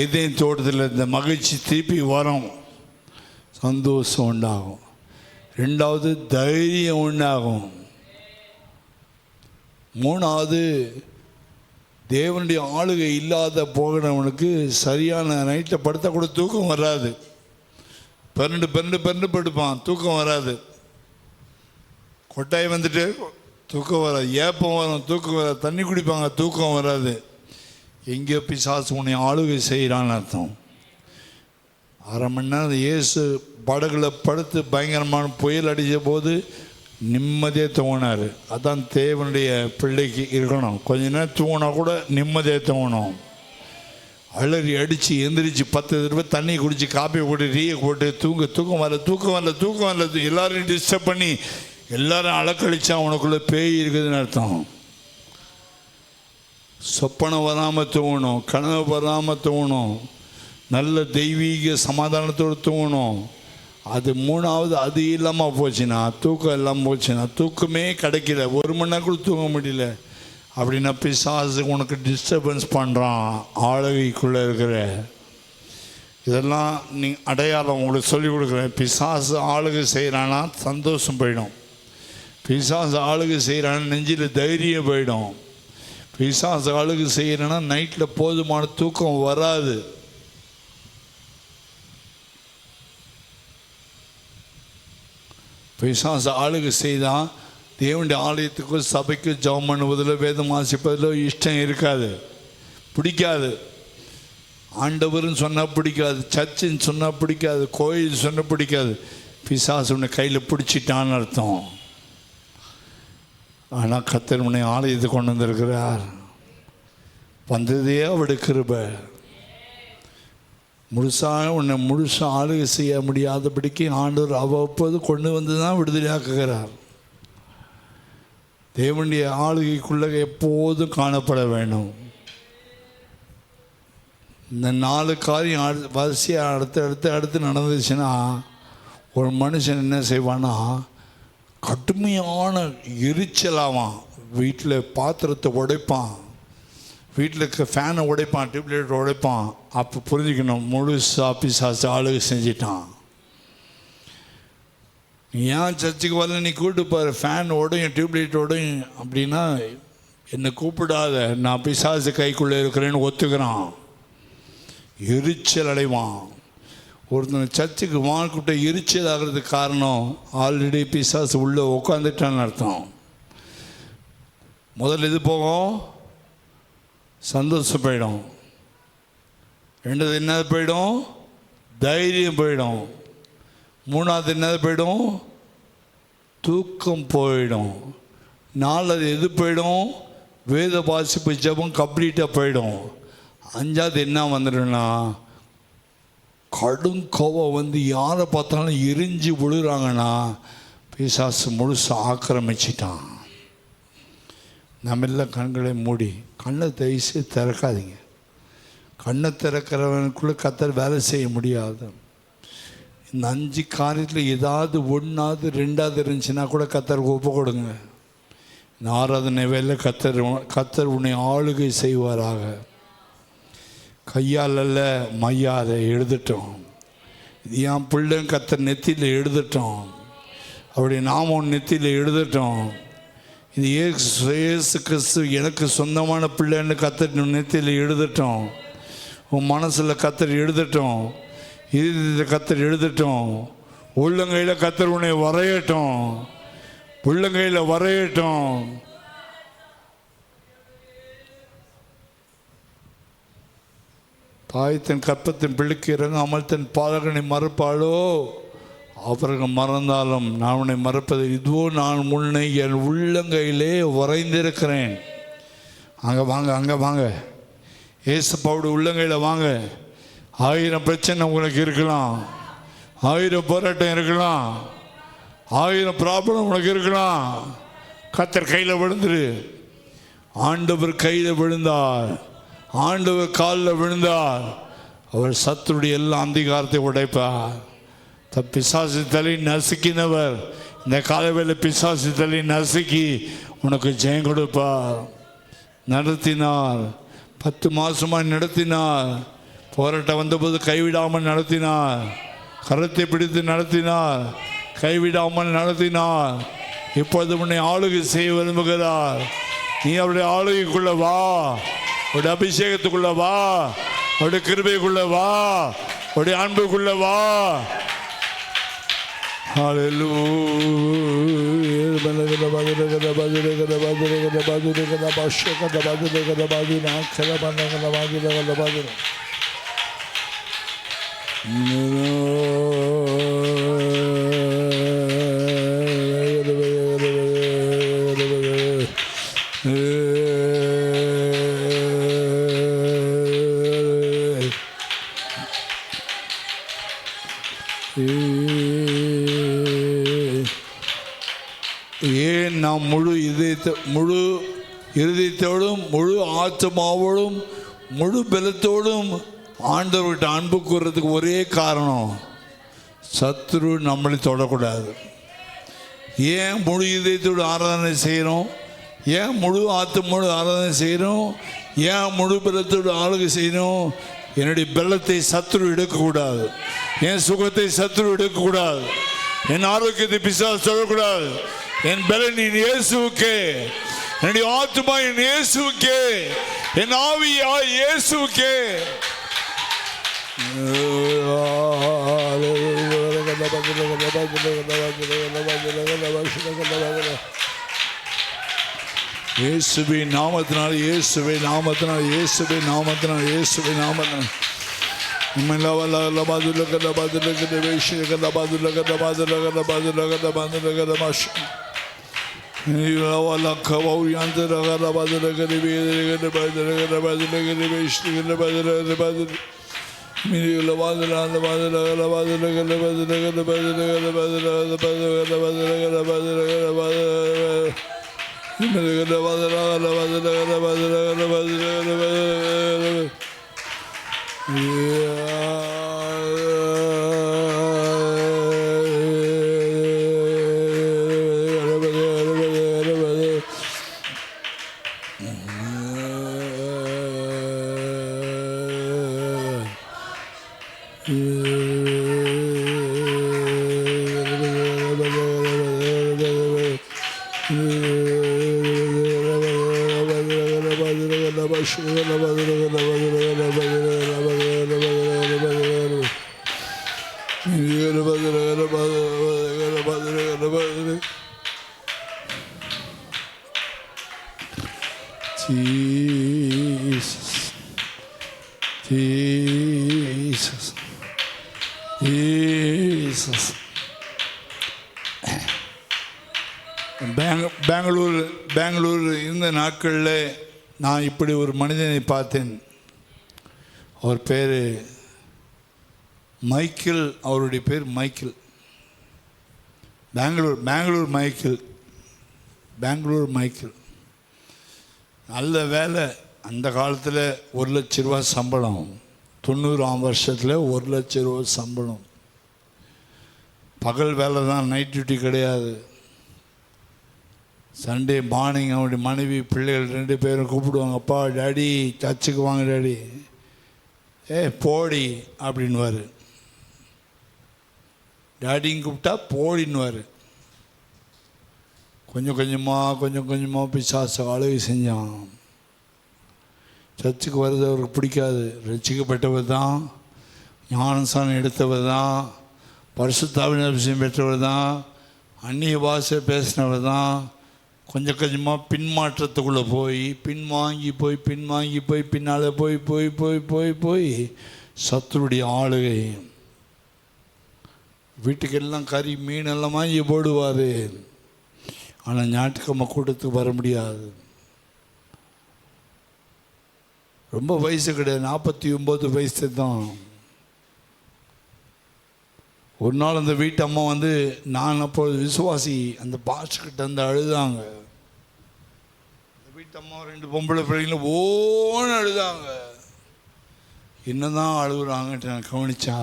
எதேன் தோட்டத்தில் இந்த மகிழ்ச்சி திருப்பி வரும். சந்தோஷம் உண்டாகும். ரெண்டாவது தைரியம் உண்டாகும். மூணாவது தேவனுடைய ஆளுகை இல்லாத போகிறவனுக்கு சரியான நைட்டில் படுத்த கூட தூக்கம் வராது. பெரண்டு படுப்பான், தூக்கம் வராது. கொட்டாய் வந்துட்டு தூக்கம் வராது. ஏப்பம் வரும், தூக்கம் வராது. தண்ணி குடிப்பாங்க, தூக்கம் வராது. எங்கேயோ பிசாசு உன்னை ஆளுகை செய்கிறான்னு அர்த்தம். அரை மணி நேரம் இயேசு படகுல படுத்து பயங்கரமான புயல் அடித்த போது நிம்மதியாக தூங்கினார். அதான் தேவனுடைய பிள்ளைக்கு இருக்கணும். கொஞ்ச நேரம் தூங்கினா கூட நிம்மதியாக தூங்கணும். அலறி அடித்து எந்திரிச்சு 10 தடவை தண்ணி குடித்து காப்பி போட்டு டீயை போட்டு தூக்கம் வரல எல்லாரையும் டிஸ்டர்ப் பண்ணி எல்லாரும் அலக்கழிச்சா உனக்குள்ளே பேய் இருக்குதுன்னு அர்த்தம். சொப்பனை வராமல் தூங்கணும், கனவு வராமல் தூங்கணும், நல்ல தெய்வீக சமாதானத்தோடு தூங்கணும். அது மூணாவது. அது இல்லாமல் போச்சுன்னா, தூக்கம் இல்லாமல் போச்சுன்னா, தூக்கமே கிடைக்கல, 1 மணி நேரம் கூட தூங்க முடியல அப்படின்னா பிசாசு உனக்கு டிஸ்டர்பன்ஸ் பண்ணுறான். ஆளுகைக்குள்ளே இருக்கிற இதெல்லாம் நீ அடையாளம் உங்களுக்கு சொல்லிக் கொடுக்குறேன். பிசாசு ஆளுகை செய்கிறான்னா சந்தோஷம் போயிடும். பிசாசு ஆளுகை செய்கிறான்னா நெஞ்சில் தைரியம் போயிடும். பிசாசு ஆளுகை செய்கிறான்னா நைட்டில் போதுமான தூக்கம் வராது. பிசாசு ஆளுகை செய்தான் தேவனுடைய ஆலயத்துக்கு சபைக்கு ஜெபம் பண்ணுவதில் வேதம் வாசிப்பதில் இஷ்டம் இருக்காது, பிடிக்காது. ஆண்டவர்னு சொன்னால் பிடிக்காது, சர்ச்சுன்னு சொன்னால் பிடிக்காது, கோயில் சொன்னால் பிடிக்காது. பிசாசு உன்னை கையில் பிடிச்சிட்டான்னு அர்த்தம். ஆனால் கர்த்தர் உன்னை ஆலயத்தை கொண்டு வந்திருக்கிறார். வந்ததே அவருடைய கிருபை. உன்னை முழுசாக ஆளுகை செய்ய முடியாதபடிக்கு ஆண்டவர் அவ்வப்போது கொண்டு வந்து தான் விடுதலையாக்குகிறார். தேவனுடைய ஆளுகைக்குள்ளே எப்போதும் காணப்பட வேண்டும். இந்த 4 காரியம் வரிசையாக அடுத்து நடந்துச்சுன்னா ஒரு மனுஷன் என்ன செய்வான்னா கடுமையான எரிச்சலாவான். வீட்டில் பாத்திரத்தை உடைப்பான், வீட்டில் இருக்க ஃபேனை உடைப்பான், டியூப்லைட் உடைப்பான். அப்போ புரிஞ்சுக்கணும், முழுசாக பிசாசு ஆளுகை செஞ்சிட்டான். ஏன் சர்ச்சுக்கு வரல, நீ கூப்பிட்டு பாரு, ஃபேன் உடையும் டியூப்லைட் உடையும் அப்படின்னா என்னை கூப்பிடாத, நான் பிசாசு கைக்குள்ளே இருக்கிறேன்னு ஒத்துக்கிறான். எரிச்சல் அடைவான். ஒருத்தன் சர்ச்சுக்கு வாழ்க்கிட்ட எரிச்சல் ஆகிறதுக்கு காரணம் ஆல்ரெடி பிசாசு உள்ளே உட்காந்துட்டான்னு அர்த்தம். முதல்ல இது போகும், சந்தோஷம் போயிடும். ரெண்டாவது என்னது போயிடும், தைரியம் போயிடும். மூணாவது என்னது போயிடும், தூக்கம் போயிடும். நாலாவது எது போயிடும், வேத வாசிப்பு ஜெபம் கம்ப்ளீட்டாக போயிடும். அஞ்சாவது என்ன வந்துடும்னா கடும் கோபம் வந்து யாரை பார்த்தாலும் எரிஞ்சு விழுறாங்கன்னா பிசாசு முழுசாக ஆக்கிரமிச்சிட்டான். நம்ம எல்லாம் கண்களை மூடி, கண்ணை தயவுசு திறக்காதீங்க. கண்ணை திறக்கிறவனுக்குள்ளே கர்த்தர் வேலை செய்ய முடியாது. இந்த 5 காரியத்தில் ஏதாவது 1வது 2வது இருந்துச்சுன்னா கூட கர்த்தருக்கு ஒப்பு கொடுங்க. இந்த 6வது வேலை கர்த்தர் உன்னை ஆளுகை செய்வாராக. கையால் அல்ல மையாத எழுதட்டும். இது என் பிள்ளைன்னு கர்த்தர் நெத்தியில் எழுதட்டும். அப்படி நாம நெத்தியில் எழுதட்டும். இது இயேசு கிறிஸ்து எனக்கு சொந்தமான பிள்ளைன்னு கர்த்தர் நெத்தியில் எழுதட்டும். உன் மனசில் கர்த்தர் எழுதட்டும், இது கர்த்தர் எழுதட்டும். உள்ளங்கையில் கர்த்தர் உன்னை வரையட்டும், உள்ளங்கையில் வரையட்டும். தாய் தன் கற்பத்தின் பிள்ளைக்கு இறங்காமல் தன் பாலகனை மறப்பாளோ, அவர்கள் மறந்தாலும் நான் உன்னை மறப்பது இதுவோ, நான் உன்னை என் உள்ளங்கையிலே வரைந்திருக்கிறேன். அங்கே வாங்க, அங்கே வாங்க, ஏசப்பாவுடைய உள்ளங்கையில் வாங்க. 1000 பிரச்சனை உங்களுக்கு இருக்கலாம், 1000 போராட்டம் இருக்கலாம், 1000 ப்ராப்ளம் உனக்கு இருக்கலாம். கர்த்தர் கையில் விழுந்துரு. ஆண்டவர் கையில் விழுந்தார், ஆண்டவர் காலில் விழுந்தார், அவர் சத்துருடைய எல்லா அந்திகாரத்தை உடைப்பார். பிசாசு தலை நசுக்கினவர் இந்த காலவேளை பிசாசு தலை நசுக்கி உனக்கு ஜெயம் கொடுப்பார். நடத்தினார், 10 மாதமாக நடத்தினார். போராட்டம் வந்தபோது கைவிடாமல் நடத்தினார், கரத்தை பிடித்து நடத்தினார், கைவிடாமல் நடத்தினார். இப்போது உன்னை ஆளுகை செய்ய விரும்புகிறார். நீ அவருடைய ஆளுகைக்குள்ள வா, அவருடைய அபிஷேகத்துக்குள்ள வா, அவருடைய கிருபைக்குள்ள வா, அவருடைய அன்புக்குள்ள வா. ஏன் நாம் முழு இருதயத்தோடும் முழு ஆத்மாவோடும் முழு பலத்தோடும் ஆண்டவர்கிட்ட அன்பு கூறுறதுக்கு ஒரே காரணம், சத்துரு நம்மளை தொடக்கூடாது. ஏன் முழு இதயத்தோடு ஆராதனை செய்கிறோம், ஏன் முழு ஆத்மாவோடு ஆராதனை செய்கிறோம், ஏன் முழு பலத்தோடு ஆளுகை செய்யணும்? என்னுடைய பலத்தை சத்துரு எடுக்கக்கூடாது, என் சுகத்தை சத்துரு எடுக்கக்கூடாது, என் ஆரோக்கியத்தை பிசாசு சொல்லக்கூடாது. என் பலன் என் இயேசுவுக்கே, என்னுடைய ஆத்மா என் இயேசுவுக்கே, என் ஆவியா இயேசுவுக்கே. இயேசுவே நாமத்தினால், இயேசுவே நாமத்தினால், இயேசுவே நாமத்தினால், இயேசுவே நாமத்தினால். Jesus, Jesus. பெங்களூர் இந்த நாட்களில் நான் இப்படி ஒரு மனிதனை பார்த்தேன். அவர் பேர் மைக்கேல். அவருடைய பேர் மைக்கேல். பெங்களூர் மைக்கேல். நல்ல வேலை. அந்த காலத்தில் 1 லட்ச ரூபா சம்பளம். 90ஆம் வருஷத்தில் 1 லட்ச ரூபா சம்பளம். பகல் வேலை தான், நைட் டியூட்டி கிடையாது. சண்டே மார்னிங் அவனுடைய மனைவி பிள்ளைகள் 2 பேரும் கூப்பிடுவாங்க, அப்பா டாடி சர்ச்சுக்கு வாங்க டாடி. போடி அப்படின்வார். டாடின்னு கூப்பிட்டா போடின்வார். கொஞ்சம் கொஞ்சமாக பிசாசு ஆளுகை செஞ்சான். சர்ச்சுக்கு வர்றது அவருக்கு பிடிக்காது. ரட்சிக்கப்பட்டவர் தான், ஞானஸ்நானம் எடுத்தவர் தான், பரிசுத்தாவின் அபிஷேகம் பெற்றவர் தான், அந்நிய பாஷை பேசினவர் தான். கொஞ்சமாக பின்மாற்றத்துக்குள்ளே பின்வாங்கி போய் பின்னால் போய் சத்துருடைய ஆளுகை. வீட்டுக்கெல்லாம் கறி மீனெல்லாம் வாங்கி போடுவார். ஆனால் ஞாயிற்றுக்கிழமை கூட்டத்துக்கு வர முடியாது. ரொம்ப வயசு கிடையாது, 49 வயசு தான். ஒரு நாள் அந்த வீட்டு அம்மா நான் அப்போது விசுவாசி, அந்த பாஸ்டர்கிட்ட அழுதாங்க. அந்த வீட்டு அம்மா 2 பொம்பளை பிள்ளைங்களும் ஓன்னு அழுதாங்க. என்னதான் அழுகுறாங்கன்ட்டு நான் கவனிச்சா,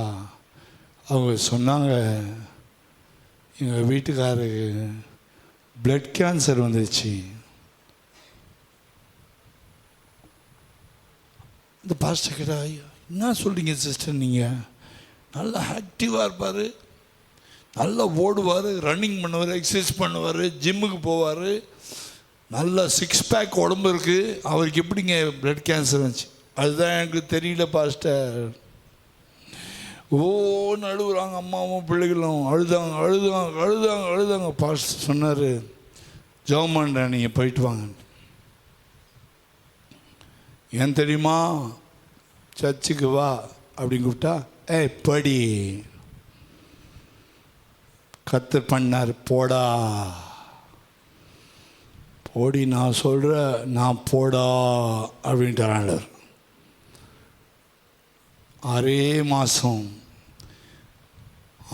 அவங்க சொன்னாங்க, எங்கள் வீட்டுக்காரருக்கு பிளட் கேன்சர் வந்துச்சு. இந்த பாஸ்டர் கிட்ட, ஐயா என்ன சொல்கிறீங்க சிஸ்டர், நீங்கள் நல்லா ஆக்டிவாக இருப்பார், நல்லா ஓடுவார், ரன்னிங் பண்ணுவார், எக்ஸசைஸ் பண்ணுவார், ஜிம்முக்கு போவார், நல்லா 6 பேக் உடம்பு இருக்குது, அவருக்கு எப்படிங்க பிளட் கேன்சர் வந்துச்சு? அதுதான் எனக்கு தெரியல பாஸ்டர். ஓன்னு அழுகுறாங்க, அம்மாவும் பிள்ளைகளும் அழுதாங்க. பாஸ்டர் சொன்னார், ஜெபம்டா நீங்கள் போயிட்டு வாங்க. ஏன் தெரியுமா? சர்ச்சுக்கு வா அப்படின்னு கூப்பிட்டா, படி. கர்த்தர் பண்ணார், போடா போடி, நான் நான் போடா அப்படின்ட்டு 6 மாதம்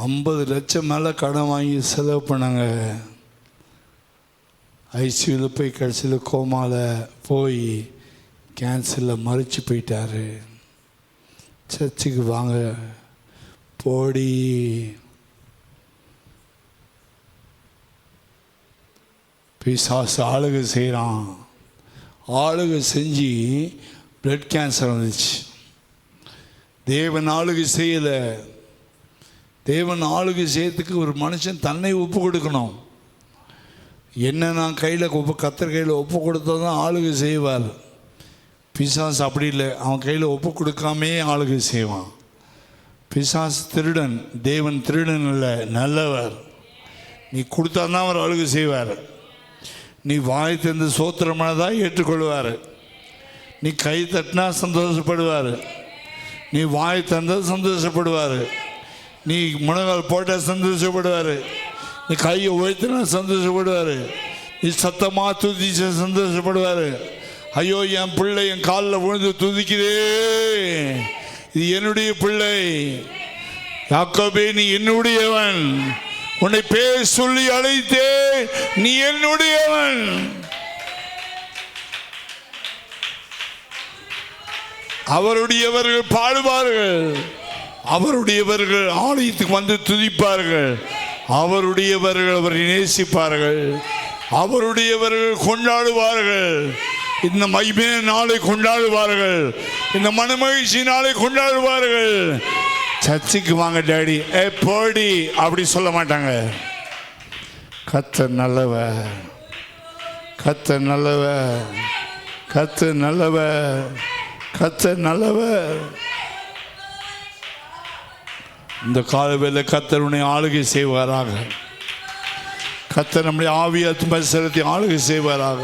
50 லட்சம் மேலே கடன் வாங்கி செலவு பண்ணாங்க. ஐசியூவில் போய் கடைசியில் கோமாவில் போய் கேன்சரில் மறித்து போயிட்டார். சர்ச்சுக்கு வாங்க, போடி. பிசாசு ஆளுகை செய்கிறான். ஆளுகை செஞ்சு பிளட் கேன்சர் வந்துச்சு. தேவன் ஆளுகை செய்யலை. தேவன் ஆளுகை செய்யறதுக்கு ஒரு மனுஷன் தன்னை ஒப்பு கொடுக்கணும். என்ன நான் கர்த்தர் கையில் ஒப்பு கொடுத்தா தான் ஆளுகை செய்வார். பிசாசு அப்படி இல்லை, அவன் கையில் ஒப்பு கொடுக்காமே ஆளுகை செய்வான். பிசாசு திருடன், தேவன் திருடன் இல்லை, நல்லவர். நீ கொடுத்தாதான் அவர் அழுகு செய்வார். நீ வாய் திறந்து சோத்திரமானதாக ஏற்றுக்கொள்வார். நீ கை தட்டினா சந்தோஷப்படுவார். நீ வாய் தந்தால் சந்தோஷப்படுவார். நீ முழங்கால் போட்டால் சந்தோஷப்படுவார். நீ கையை உயர்த்தினா சந்தோஷப்படுவார். நீ சத்தமாக துதிச்ச சந்தோஷப்படுவார். ஐயோ, என் பிள்ளை என் காலில் விழுந்து துதிக்குதே, இது என்னுடைய பிள்ளை. யாக்கோபே, நீ என்னுடையவன், உன்னை பேர் சொல்லி அழைத்தே, நீ என்னுடையவன். அவருடையவர்கள் பாடுவார்கள், அவருடையவர்கள் ஆலயத்துக்கு வந்து துதிப்பார்கள், அவருடையவர்கள் அவரை நேசிப்பார்கள், அவருடையவர்கள் கொண்டாடுவார்கள். இந்த மகிமை நாளை கொண்டாடுவார்கள், இந்த மனமகிழ்ச்சி நாளை கொண்டாடுவார்கள். சர்ச்சுக்கு வாங்க டாடி, போடி அப்படி சொல்ல மாட்டாங்க. கர்த்தர் நல்லவர், கர்த்தர் நல்லவர், கர்த்தர் நல்லவர், கர்த்தர் நல்லவர். இந்த காலவேளை கர்த்தர் உன்னை ஆளுகை செய்வாராக. கர்த்தர் நம்முடைய ஆவியாத்ம செலுத்தி ஆளுகை செய்வாராக.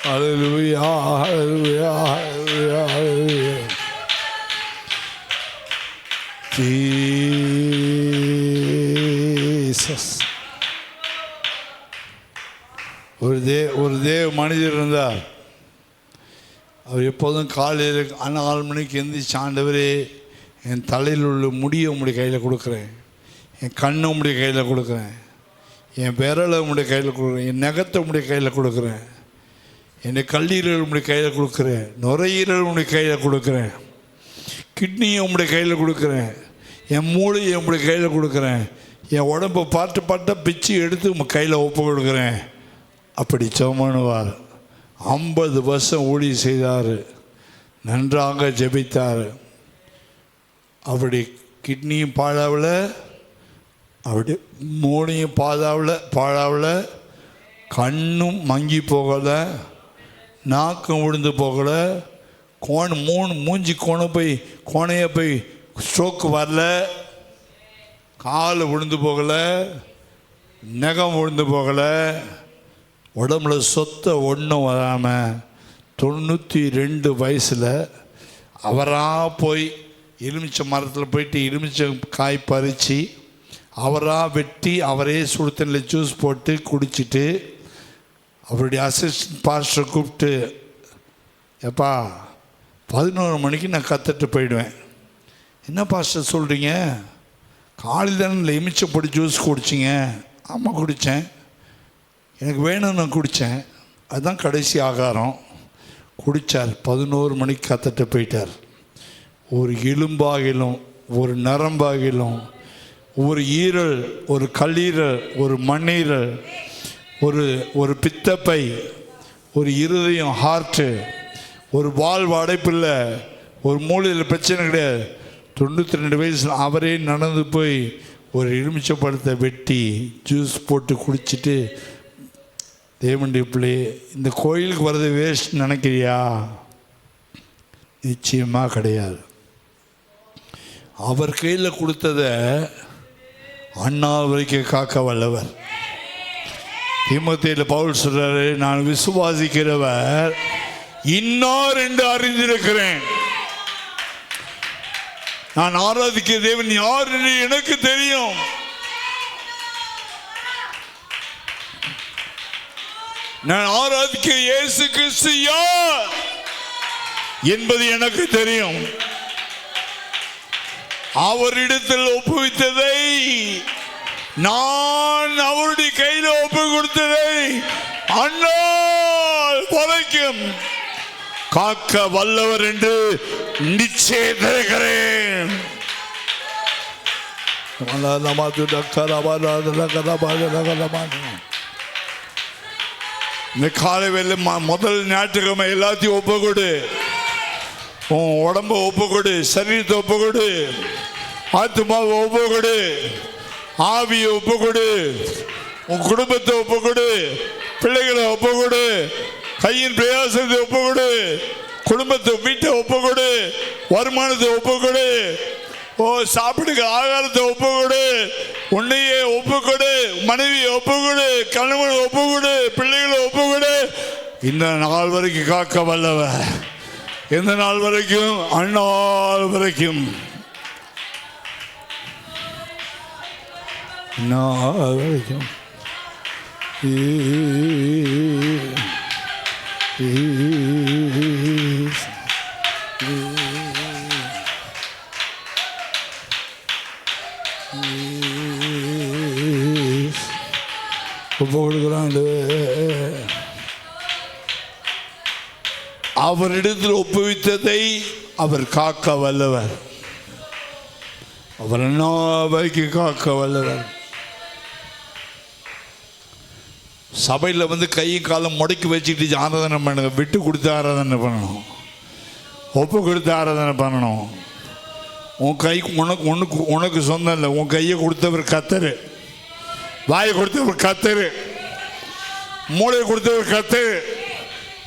Hallelujah, hallelujah, hallelujah. Jesus. ஒரு தேவ மனிதர் இருந்தார். அவர் எப்போதும் காலையில் 4 மணிக்கு எந்திரிச்சு, ஆண்டவரே, என் தலையில் உள்ள முடியை உங்களுடைய கையில் கொடுக்குறேன், என் கண்ணை உங்களுடைய கையில் கொடுக்குறேன், என் விரலை உங்களுடைய கையில் கொடுக்குறேன், என் நகத்தை உங்களுடைய கையில் கொடுக்குறேன், என்னை கல்லீரல் உங்களுடைய கையில் கொடுக்குறேன், நுரையீரல் உங்களுடைய கையில் கொடுக்குறேன், கிட்னியை உங்களுடைய கையில் கொடுக்குறேன், என் மூளையை உங்களுடைய கையில் கொடுக்குறேன், என் உடம்பை பாட்டாக பிச்சு எடுத்து உங்கள் கையில் ஒப்பு கொடுக்குறேன். அப்படி ஜெபமானுவார். 50 வருஷம் ஊழியம் செய்தார், நன்றாக ஜெபித்தார். அப்படி கிட்னியும் பாழாவில், அப்படி மூளையும் பாழாவில், கண்ணும் மங்கி போகலை, நாக்கும் விழுந்து போகலை, மூஞ்சி கோணையை போய் ஸ்ட்ரோக்கு வரல, கால் விழுந்து போகலை, நகம் விழுந்து போகலை, உடம்புல சொத்தை ஒன்றும் வராமல் 92 வயசில் அவராக போய் எலுமிச்சை மரத்தில் போயிட்டு எலுமிச்சை காய் பறித்து அவராக வெட்டி அவரே சுடுத்தண்ணில் ஜூஸ் போட்டு குடிச்சிட்டு அவருடைய அசிஸ்டன்ட் பாஸ்டரை கூப்பிட்டு, எப்பா 11 மணிக்கு நான் கற்றுட்டு போயிடுவேன். என்ன பாஸ்டர் சொல்கிறீங்க? காலையில் தானே எலுமிச்சை பொடி ஜூஸ் குடிச்சிங்க. ஆமாம் குடித்தேன், எனக்கு வேணும், நான் குடித்தேன், அதுதான் கடைசி ஆகாரம். குடித்தார். 11 மணிக்கு கற்றுட்டு போயிட்டார். ஒரு எலும்பாகிலும், ஒரு நரம்பாகிலும், ஒரு ஈரல், ஒரு கல்லீரல், ஒரு மண்ணீரல், ஒரு பித்தப்பை, ஒரு இருதயம், ஹார்ட்டு, ஒரு வாழ்வு அடைப்பில்லை, ஒரு மூளையில் பிரச்சனை கிடையாது. 92 வயசில் அவரே நடந்து போய் ஒரு எலுமிச்சை பழத்தை வெட்டி ஜூஸ் போட்டு குடிச்சிட்டு, தேவனுடைய பிள்ளை, இந்த கோயிலுக்கு வர்றது வேஸ்ட் நினைக்கிறியா? நிச்சயமாக கிடையாது. அவர் கையில் கொடுத்ததை அண்ணா வரைக்கும் காக்க வல்லவர். தீமோத்தேயுல பவுல் சொல்றாரு, நான் விசுவாசிக்கிறவர் இன்னார் என்று அறிந்திருக்கிறேன். நான் ஆராதிக்கிற தேவன் யார் என்று எனக்கு தெரியும். நான் ஆராதிக்கிற இயேசு கிறிஸ்து யார் என்பது எனக்கு தெரியும். அவரிடத்தில் ஒப்புவித்ததை, நான் அவருடைய கையில் ஒப்பு கொடுத்ததை அண்ணால் வரைக்கும் காக்க வல்லவர் என்று நிச்சயிக்கிறேன். இந்த காலை வேளை முதல் ஞாயிற்றுக்கிழமை எல்லாத்தையும் ஒப்பு கொடு. உன் உடம்பை ஒப்பு கொடு, சரீரத்தை ஒப்பு கொடு, ஆத்மாவை ஒப்பு கொடு, ஆவியை ஒப்பு கொடு, உன் குடும்பத்தை ஒப்பு கொடு, பிள்ளைகளை ஒப்பு கொடு, கையின் பிரயாசத்தை ஒப்பு கொடு, குடும்பத்தை வீட்டை ஒப்பு கொடு, வருமானத்தை ஒப்பு கொடு, ஓ சாப்பிடுங்க ஆகாரத்தை ஒப்பு கொடு, உன்னையே ஒப்பு கொடு, மனைவியை ஒப்பு கொடு, கணவனை ஒப்பு கொடு, பிள்ளைகளை ஒப்பு கொடு. இந்த நாள் வரைக்கும் காக்க வல்லவ, இந்த நாள் வரைக்கும், அந்நாள் வரைக்கும், நாள் வரைக்கும் ஒப்பு கொடுக்குறாங்க. அவரிடத்தில் ஒப்புவித்ததை அவர் காக்க வல்லவர், அவர் அவைக்கு காக்க வல்லவர். சபையில் வந்து கையும் காலம் முடக்கி வச்சுக்கிட்டு ஆராதனை பண்ணுங்க, விட்டு கொடுத்து ஆராதனை பண்ணணும், ஒப்பு கொடுத்து ஆராதனை பண்ணணும். உன் கை உனக்கு சொந்தம் இல்லை, உன் கையை கொடுத்தவர் கத்தரு, வாயை கொடுத்தவர் கத்தரு, மூளையை கொடுத்தவர் கத்தரு,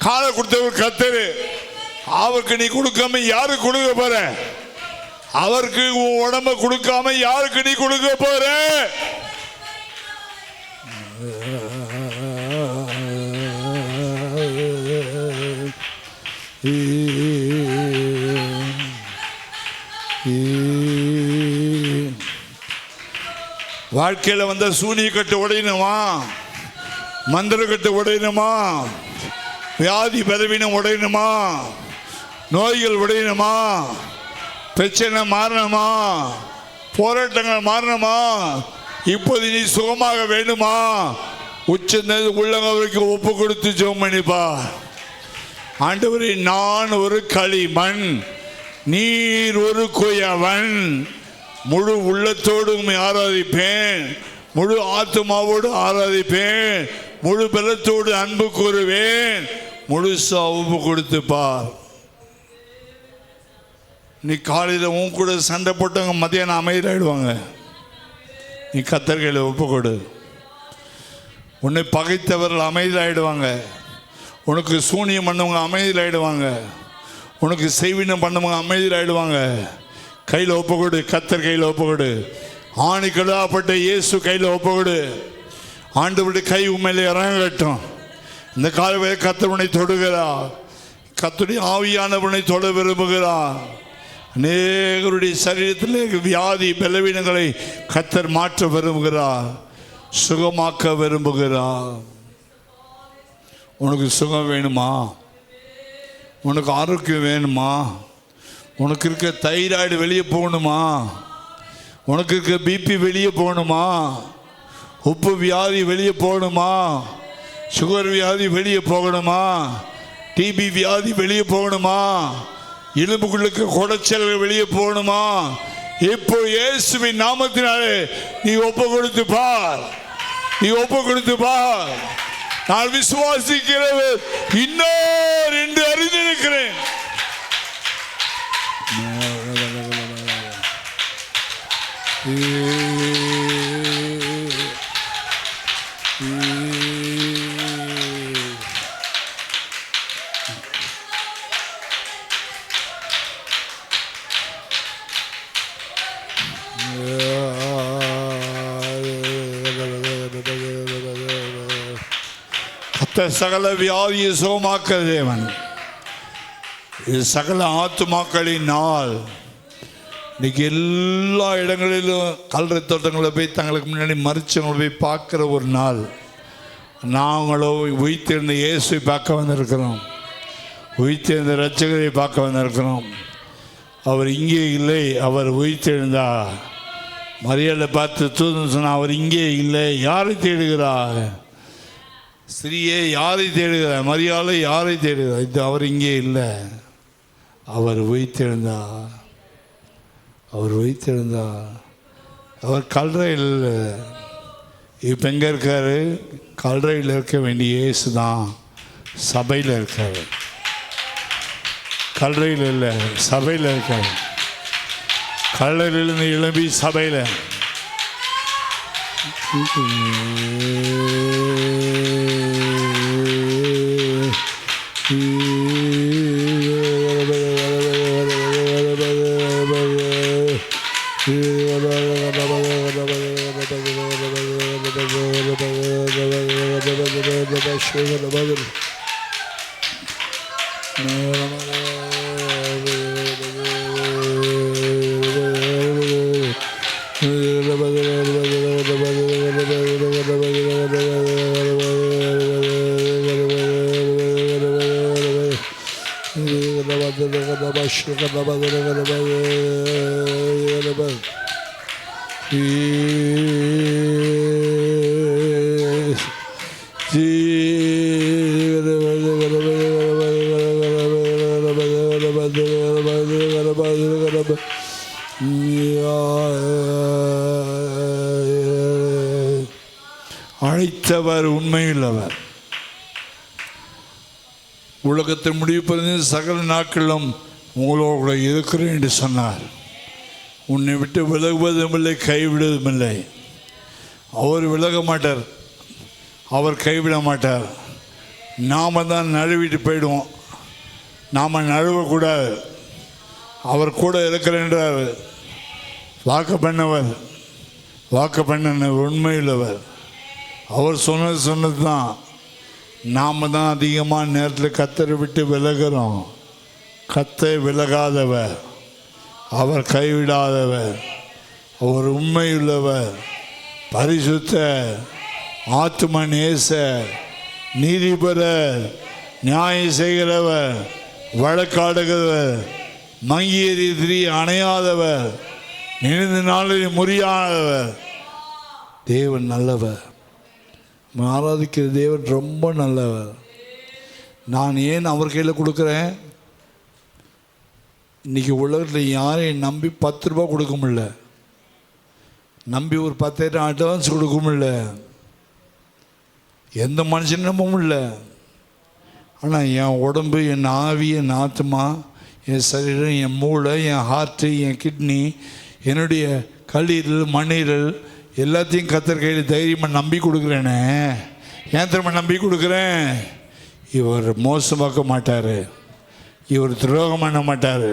காலை கொடுத்தவர் கத்தரு. அவருக்கு நீ கொடுக்காம யாருக்கு கொடுக்க போற? அவருக்கு உன் உடம்ப கொடுக்காம யாருக்கு நீ கொடுக்க போற? வாழ்க்கையில் வந்த சூனிய கட்டு உடையணுமா, மந்திர கட்டு உடையணுமா, வியாதி பலவீனம் உடையணுமா, நோய்கள் உடையணுமா, பிரச்சனை மாறணுமா, போராட்டங்கள் மாறணுமா, இப்போது நீ சுகமாக வேண்டுமா, உச்சந்தது உள்ளவருக்கு ஒப்பு கொடுத்து ஜெபம் பண்ணிப்பா. ஆண்டவரே, நான் ஒரு களிமண், நீர் ஒரு குயவன், முழு உள்ளத்தோடு உம்மை ஆராதிப்பேன், முழு ஆத்மாவோடு ஆராதிப்பேன், முழு பலத்தோடு அன்பு கூறுவேன், முழுசா ஒப்பு கொடுத்துப்பார். நீ காலையில் உன் கூட சண்டை போட்டவங்க மதியானம் அமைதியாயிடுவாங்க. நீ கத்தர்களை ஒப்பு கொடு. உன்னை பகைத்தவர்கள் அமைதியாயிடுவாங்க. உனக்கு சூனியம் பண்ணவங்க அமைதியாயிடுவாங்க. உனக்கு செய்வினம் பண்ணவங்க அமைதியாயிடுவாங்க. கையில் ஒப்பு கொடு, கத்தர் கையில் ஒப்பு கொடு. ஆணிக்கலாப்பட்ட இயேசு கையில் ஒப்பு கொடு. ஆண்டவருடைய கை உண்மையிலே இறங்கட்டும். இந்த காலவே கத்தர் உன்னை தொடுகிறார். கத்தருடைய ஆவியானவனை தொட விரும்புகிறார். அநேகருடைய சரீரத்தில் வியாதி பலவீனங்களை கத்தர் மாற்ற விரும்புகிறார், சுகமாக்க விரும்புகிறார். உனக்கு சுகம் வேணுமா? உனக்கு ஆரோக்கியம் வேணுமா? உனக்கு இருக்க தைராய்டு வெளியே போகணுமா? உனக்கு இருக்க பிபி வெளியே போகணுமா? உப்பு வியாதி வெளியே போகணுமா? சுகர் வியாதி வெளியே போகணுமா? டிபி வியாதி வெளியே போகணுமா? எலும்புகளுக்கு குடைச்சல்கள் வெளியே போகணுமா? இப்போ இயேசுவின் நாமத்தினாலே நீ ஒப்பு கொடுத்து பார், நீ ஒப்பு கொடுத்து பார். நான் விசுவாசிக்கிறவர் இன்னொரு என்று அறிந்திருக்கிறேன். சகல வியாதியை சுகமாக்க தேவன். இது சகல ஆத்துமாக்களின் நாள். இன்னைக்கு எல்லா இடங்களிலும் கல்ற தோட்டங்களை போய் தங்களுக்கு முன்னாடி மறிச்சவங்களை போய் பார்க்குற ஒரு நாள். நாங்களோ உயிர்த்தெழுந்த இயேசுவை பார்க்க வந்திருக்கிறோம், உயிர்த்தெழுந்த இரட்சகரை பார்க்க வந்திருக்கிறோம். அவர் இங்கே இல்லை, அவர் உயிர்த்தெழுந்தா. மரியாதை பார்த்து தூதன் சொன்னால் அவர் இங்கே இல்லை, யாரை தேடுகிறார்? ஸ்திரீயே யாரை தேடுகிறார்? மரியாதை யாரை தேடுகிறார்? இது அவர் இங்கே இல்லை, அவர் உயிர்த்தெழுந்தார், அவர் உயிர்த்தெழுந்தார். அவர் கல்றையில் இப்போ எங்கே இருக்காரு? கல்றையில் இருக்க வேண்டிய இயேசு தான் சபையில் இருக்காரு. கல்லறையில் இல்லை, சபையில் இருக்க. கல்லறையிலிருந்து எழும்பி சபையில் அழைத்தவர் உண்மையுள்ளவர். உலகத்தை முடிவு சகல நாட்களும் உங்களோட இருக்கிறேன் என்று சொன்னார். உன்னை விட்டு விலகுவதும் இல்லை, கைவிடுவதும் இல்லை. அவர் விலக மாட்டார், அவர் கைவிட மாட்டார். நாம் தான் நழுவிட்டு போயிடுவோம். நாம் நழுவக்கூடாது. அவர் கூட இருக்கிறேன்றார். வாக்கு பண்ணவர், வாக்கு பண்ண உண்மையுள்ளவர். அவர் சொன்னது தான். நாம் தான் அதிகமான நேரத்தில் கத்தரை விட்டு விலகிறோம். கத்தை விலகாதவர், அவர் கைவிடாதவர், அவர் உண்மையுள்ளவர், பரிசுத்த, ஆத்தும நேச, நீதிபரர், நியாயம் செய்கிறவர், வழக்காடுகிறவர், மங்கியறி அணையாதவர், நினைந்த நாளில் முறியாதவர். தேவன் நல்லவர். ஆராதிக்கிற தேவன் ரொம்ப நல்லவர். நான் ஏன் அவர் கையில் கொடுக்குறேன்? இன்றைக்கி உலகத்தில் யாரையும் நம்பி 10 ரூபா கொடுக்க முடியல, நம்பி ஒரு 10,000 அட்வான்ஸ் கொடுக்க முடியல, எந்த மனுஷன் நம்ப முடியல. ஆனால் என் உடம்பு, என் ஆவி, என் ஆத்மா, என் சரீரம், என் மூளை, என் ஹார்ட்டு, என் கிட்னி, என்னுடைய கல்லீரல், மண்ணீரல் எல்லாத்தையும் கத்தர் கையில் தைரியமாக நம்பி கொடுக்குறேனே. ஏன் திரும்ப நம்பி கொடுக்குறேன்? இவர் மோசமாக்க மாட்டார், இவர் துரோகம் பண்ண மாட்டார்.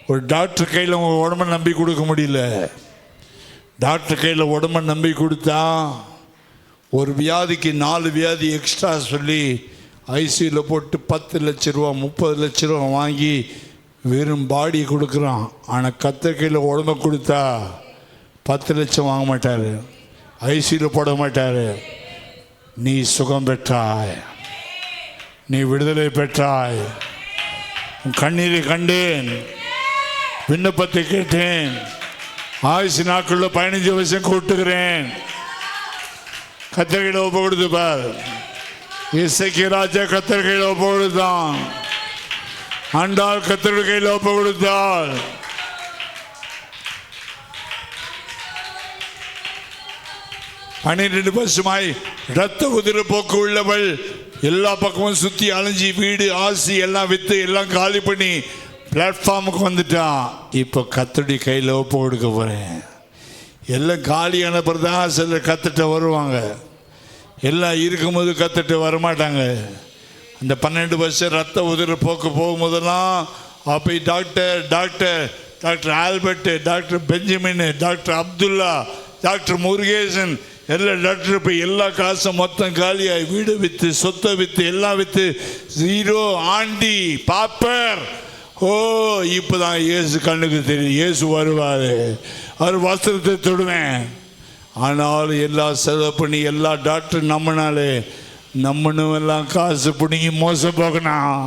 ஒரு டாக்டர் கையில் உங்கள் உடம்பை நம்பி கொடுக்க முடியல. டாக்டர் கையில் உடம்பை நம்பி கொடுத்தா ஒரு வியாதிக்கு 4 வியாதி எக்ஸ்ட்ரா சொல்லி ஐசியூவில் போட்டு 10 லட்ச ரூபா 30 லட்ச ரூபா வாங்கி வெறும் பாடியை கொடுக்குறான். ஆனால் கத்தர் கையில் உடம்பை கொடுத்தா 10 லட்சம் வாங்க மாட்டார், ஐசியூவில் போட மாட்டார். நீ சுகம் பெற்றாய், நீ விடுதலை பெற்றாய். கண்ணீரை கண்டேன், விண்ணப்பத்தை கேட்டேன். ஆயுசு நாட்குள்ள 15 வருஷம் கூட்டுகிறேன். கத்தர்கையில் ஒப்பு கொடுத்துப்பார். இசைக்கு ராஜா கத்தர்கையில் ஒப்பு கொடுத்தான். ஆண்டாள் கத்தர் கையில் ஒப்பு கொடுத்தாள். 12 வருஷமாய் இரத்த உதிர போக்கு உள்ளவள் எல்லா பக்கமும் சுற்றி அலைஞ்சி வீடு ஆசி எல்லாம் விற்று எல்லாம் காலி பண்ணி பிளாட்ஃபார்முக்கு வந்துட்டான். இப்போ கத்தருடைய கையில் ஒப்பு கொடுக்க போகிறேன். எல்லாம் காலியான பிறதான் சிலர் கத்துட்டு வருவாங்க, எல்லாம் இருக்கும்போது கத்துட்டு வரமாட்டாங்க. அந்த 12 வருஷம் ரத்த உதிர போக்கு போகும்போதெல்லாம் அப்போ doctor doctor doctor Albert, doctor Benjamin, doctor Abdullah, doctor Murugesan எல்லாம் டாக்டர். இப்போ எல்லா காசும் மொத்தம் காலியாகி வீடு விற்று சொத்தை விற்று எல்லாம் விற்று ஜீரோ ஆண்டி பாப்பர். ஓ இப்போ தான் இயேசு கண்ணுக்கு தெரியும், இயேசு வருவார், அவர் வஸ்திரத்தை தொடுவேன். ஆனால் எல்லா செலவு பண்ணி எல்லா டாக்டர் நம்மனாலே நம்மனும் எல்லாம் காசு பிடிங்கி மோசம் போக்கணும்,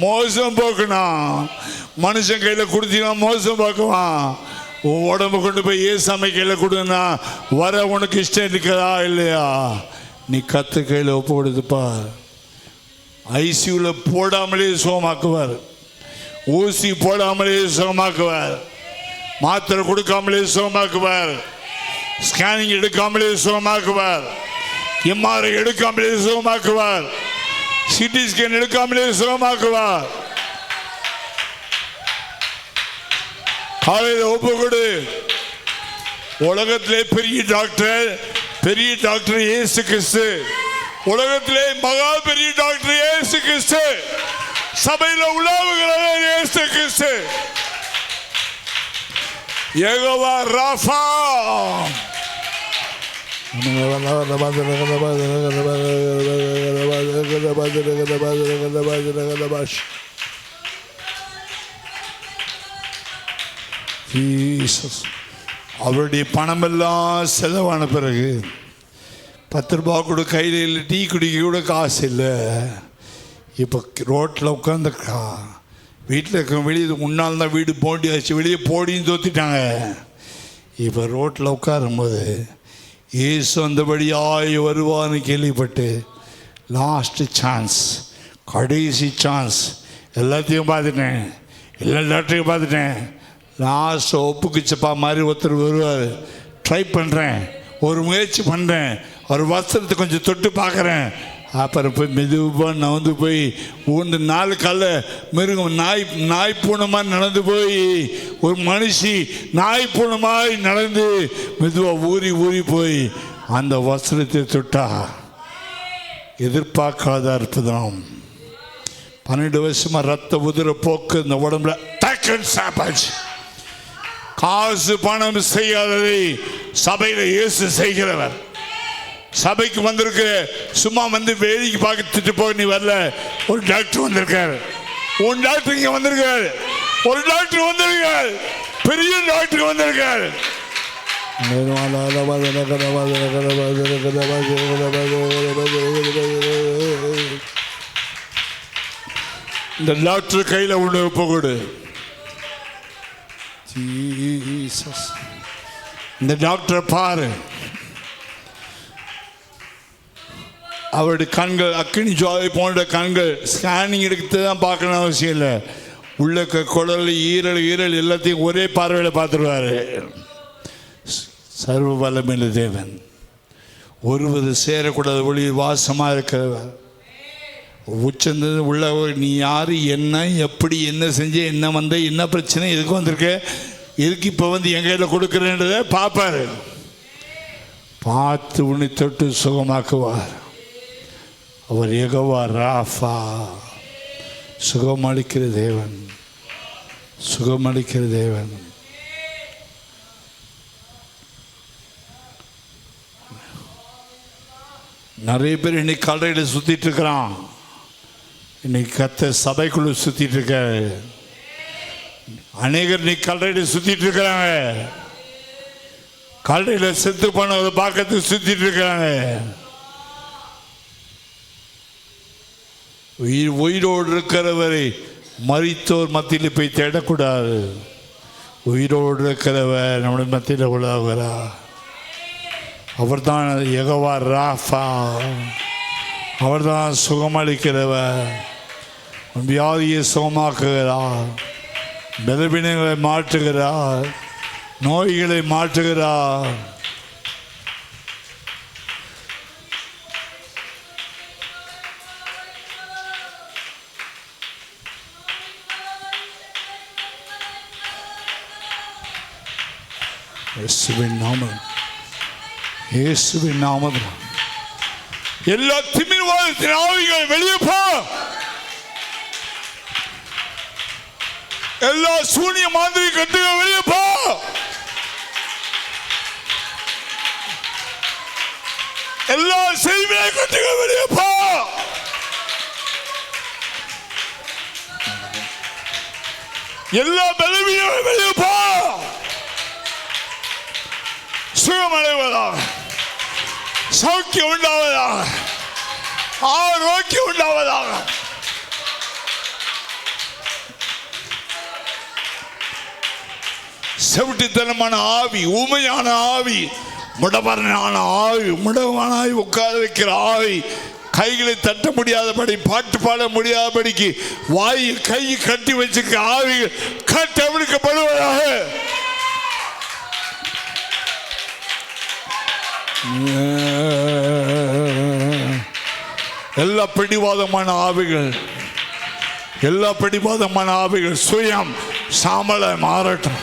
மோசம் போக்கணும். மனுஷன் கையில் கொடுத்தீங்கன்னா மோசம் பார்க்குவான். உன் உடம்பு கொண்டு போய் ஏசாமி கையில் கொடுன்னா வர உனக்கு இஷ்டம் இருக்குதா இல்லையா? நீ கத்து கையில் ஒப்பு கொடுத்துப்பா. ஐசியூவில் போடாமலே சுகமாக்குவார், ஊசி போடாமலே சுகமாக்குவார், மாத்திரை கொடுக்காமலே சுகமாக்குவார், ஸ்கேனிங் எடுக்காமலே சுகமாக்குவார், எம்ஆர்ஐ எடுக்காமலே சுகமாக்குவார், சிடி ஸ்கேன் எடுக்காமலே சுகமாக்குவார். காலையில் ஒப்பு கொடு. உலகத்திலே பெரிய டாக்டர் இயேசு கிறிஸ்து. உலகத்திலே மகா பெரிய டாக்டர் இயேசு கிறிஸ்து. சபையில் உலாவுகிறவர் இயேசு கிறிஸ்து. யெகோவா ராஃபா. அவருடைய பணமெல்லாம் செலவான பிறகு 10 ரூபா கூட கையில் இல்லை, டீ குடிக்க கூட காசு இல்லை. இப்போ ரோட்டில் உட்காந்துருக்கா. வீட்டில் இருக்க வெளியே முன்னால் தான் வீடு போண்டியாச்சு, வெளியே போடின்னு தோத்திட்டாங்க. இப்போ ரோட்டில் உட்காரும்போது இயேசு அந்தபடியாய் வருவான்னு கேள்விப்பட்டு லாஸ்ட்டு சான்ஸ், கடைசி சான்ஸ், எல்லாத்தையும் பார்த்துட்டேன், எல்லா டாக்டரையும் பார்த்துட்டேன், லாஸ்ட் ஒப்புக்குச்சப்பா மாதிரி ஒருத்தர் வருவார். ட்ரை பண்ணுறேன், ஒரு முயற்சி பண்ணுறேன், ஒரு வஸ்திரத்தை கொஞ்சம் தொட்டு பார்க்குறேன். அப்புறம் போய் மெதுவாக நகர்ந்து போய் ஊண்டு 4 காலில் மிருகம் நாய் பூனை மாதிரி நடந்து போய் ஒரு மனுஷி நாய் பூனை மாதிரி நடந்து மெதுவாக ஊறி போய் அந்த வஸ்திரத்தை தொட்டா. எதிர்பார்க்காத அற்புதம். 12 வருஷமாக ரத்த உதிர போக்கு இந்த உடம்புல டக்குன்னு சாப்பாச்சு. காசு பணம் செய்யாததை சபையில் இயேசு செய்கிறவர். சபைக்கு வந்திருக்க சும்மா வந்து வேடிக்கை பார்த்துட்டு போய் நீ வரல. ஒரு டாக்டர் வந்திருக்காரு, உன் டாக்டர் இங்கே வந்திருக்காரு, ஒரு டாக்டர் வந்திருக்காரு, பெரிய டாக்டர் வந்திருக்காரு. இந்த டாக்டர் கையில் உள்ள போகூடு. இந்த டாக்டரை பாரு. அவருடைய கண்கள் அக்கினி ஜுவாலை போன்ற கண்கள். ஸ்கேனிங் எடுத்து தான் பார்க்கணும் அவசியம் இல்லை. உள்ள குடல் ஈரல் எல்லாத்தையும் ஒரே பார்வையில் பார்த்துருவார். சர்வ வல்லமையுள்ள தேவன். ஒருவது சேரக்கூடாத ஒளி வாசமாக இருக்கிறவர். உச்சந்தது உள்ளவர். நீ யார், என்ன, எப்படி, என்ன செஞ்ச, என்ன வந்த, என்ன பிரச்சனை, எதுக்கு வந்திருக்க, எதுக்கு இப்போ வந்து என் கையில் கொடுக்குறேன்றதை பார்ப்பார். பார்த்து உன்னை தொட்டு சுகமாக்குவார். அவர் யெகோவா ராஃபா, சுகமளிக்கிற தேவன், சுகமளிக்கிற தேவன். நிறைய பேர் இன்னைக்கு கடையில் சுற்றிட்டு இருக்கிறான். இன்னைக்கு கத்த சபைக்குள்ள சுற்றிட்டு இருக்க அநேகர் இன்னைக்கு கடையில் சுற்றிட்டு இருக்கிறாங்க. கடையில் செத்து போனதை பார்க்கறதுக்கு சுற்றிட்டு இருக்கிறாங்க. உயிரோடு இருக்கிறவரை மரித்தோர் மத்தியில் போய் தேடக்கூடாது. உயிரோடு இருக்கிறவர் நம்முடைய மத்தியில் உலாகிறா. அவர் தான் யெகோவா ராஃபா. அவர் தான் சுகமளிக்கிறவர். வியாதியை சுகமாக்குகிறார், பலவீனங்களை மாற்றுகிறார், நோய்களை மாற்றுகிறார். இயேசுவின் நாமம், இயேசுவின் நாமம். எல்லா திமிர்வாதத்தின் ஆவிகள் வெளியே போ. எல்லா சூனிய மாந்திரி கட்டுகள் வெளியே போ. எல்லா செய்வினை கட்டுகள் வெளியே போ. எல்லா பலவீனங்களும் வெளியே போ. சுகமடைவதாக, சௌக்கியம் உண்டாவதாக, ஆரோக்கியம் உண்டாவதாக. செவிட்டுத்தனமான ஆவி, ஊமையான ஆவி, முடவரனான ஆவி, முடவான ஆவி, உட்கார வைக்கிற ஆவி, கைகளை தட்ட முடியாதபடி, பாட்டு பாட முடியாதபடிக்கு வாய் கை கட்டி வச்சுக்க ஆவி கட்டவிழ்க்கப்படுவதாக. எல்லா பிடிவாதமான ஆவிகள், எல்லா பிடிவாதமான ஆவிகள் சுயம் சாம்பலை மாறட்டும்.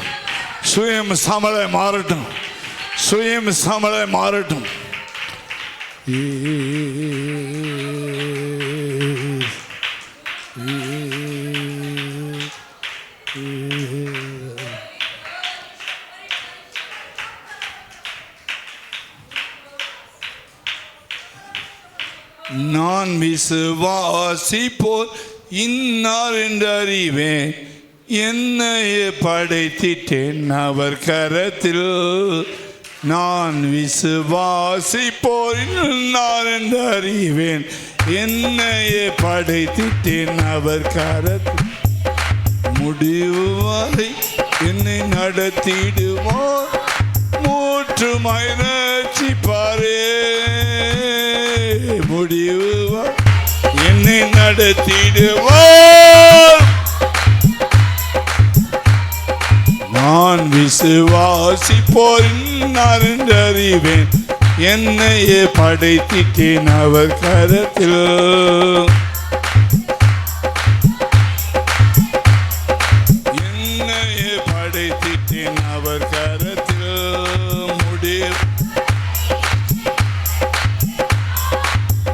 சுயம் சமலை மாறட்டும், சுயம் சமலை மாறட்டும். நான் விசுவாசிப்போர் இன்னார் என்று அறிவேன், என்னையே படைத்திட்டேன் அவர் கரத்தில். நான் விசுவாசிப்போர் இன்னார் என்று அறிவேன், என்னையே படைத்திட்டேன் அவர் கரத்தில். முடிவு வரை என்னை நடத்திடுவோர், மூற்றுமாய் ரட்சிப்பாரே. முடிவு என்னை நடத்திடுவோர். நான் விசுவாசிப்போர் இன்னார் என்று அறிவேன், என்னையே படைத்திட்டேன் அவர் கரத்தில். என்னையே படைத்திட்டேன் அவர் கரத்தில். முடிவு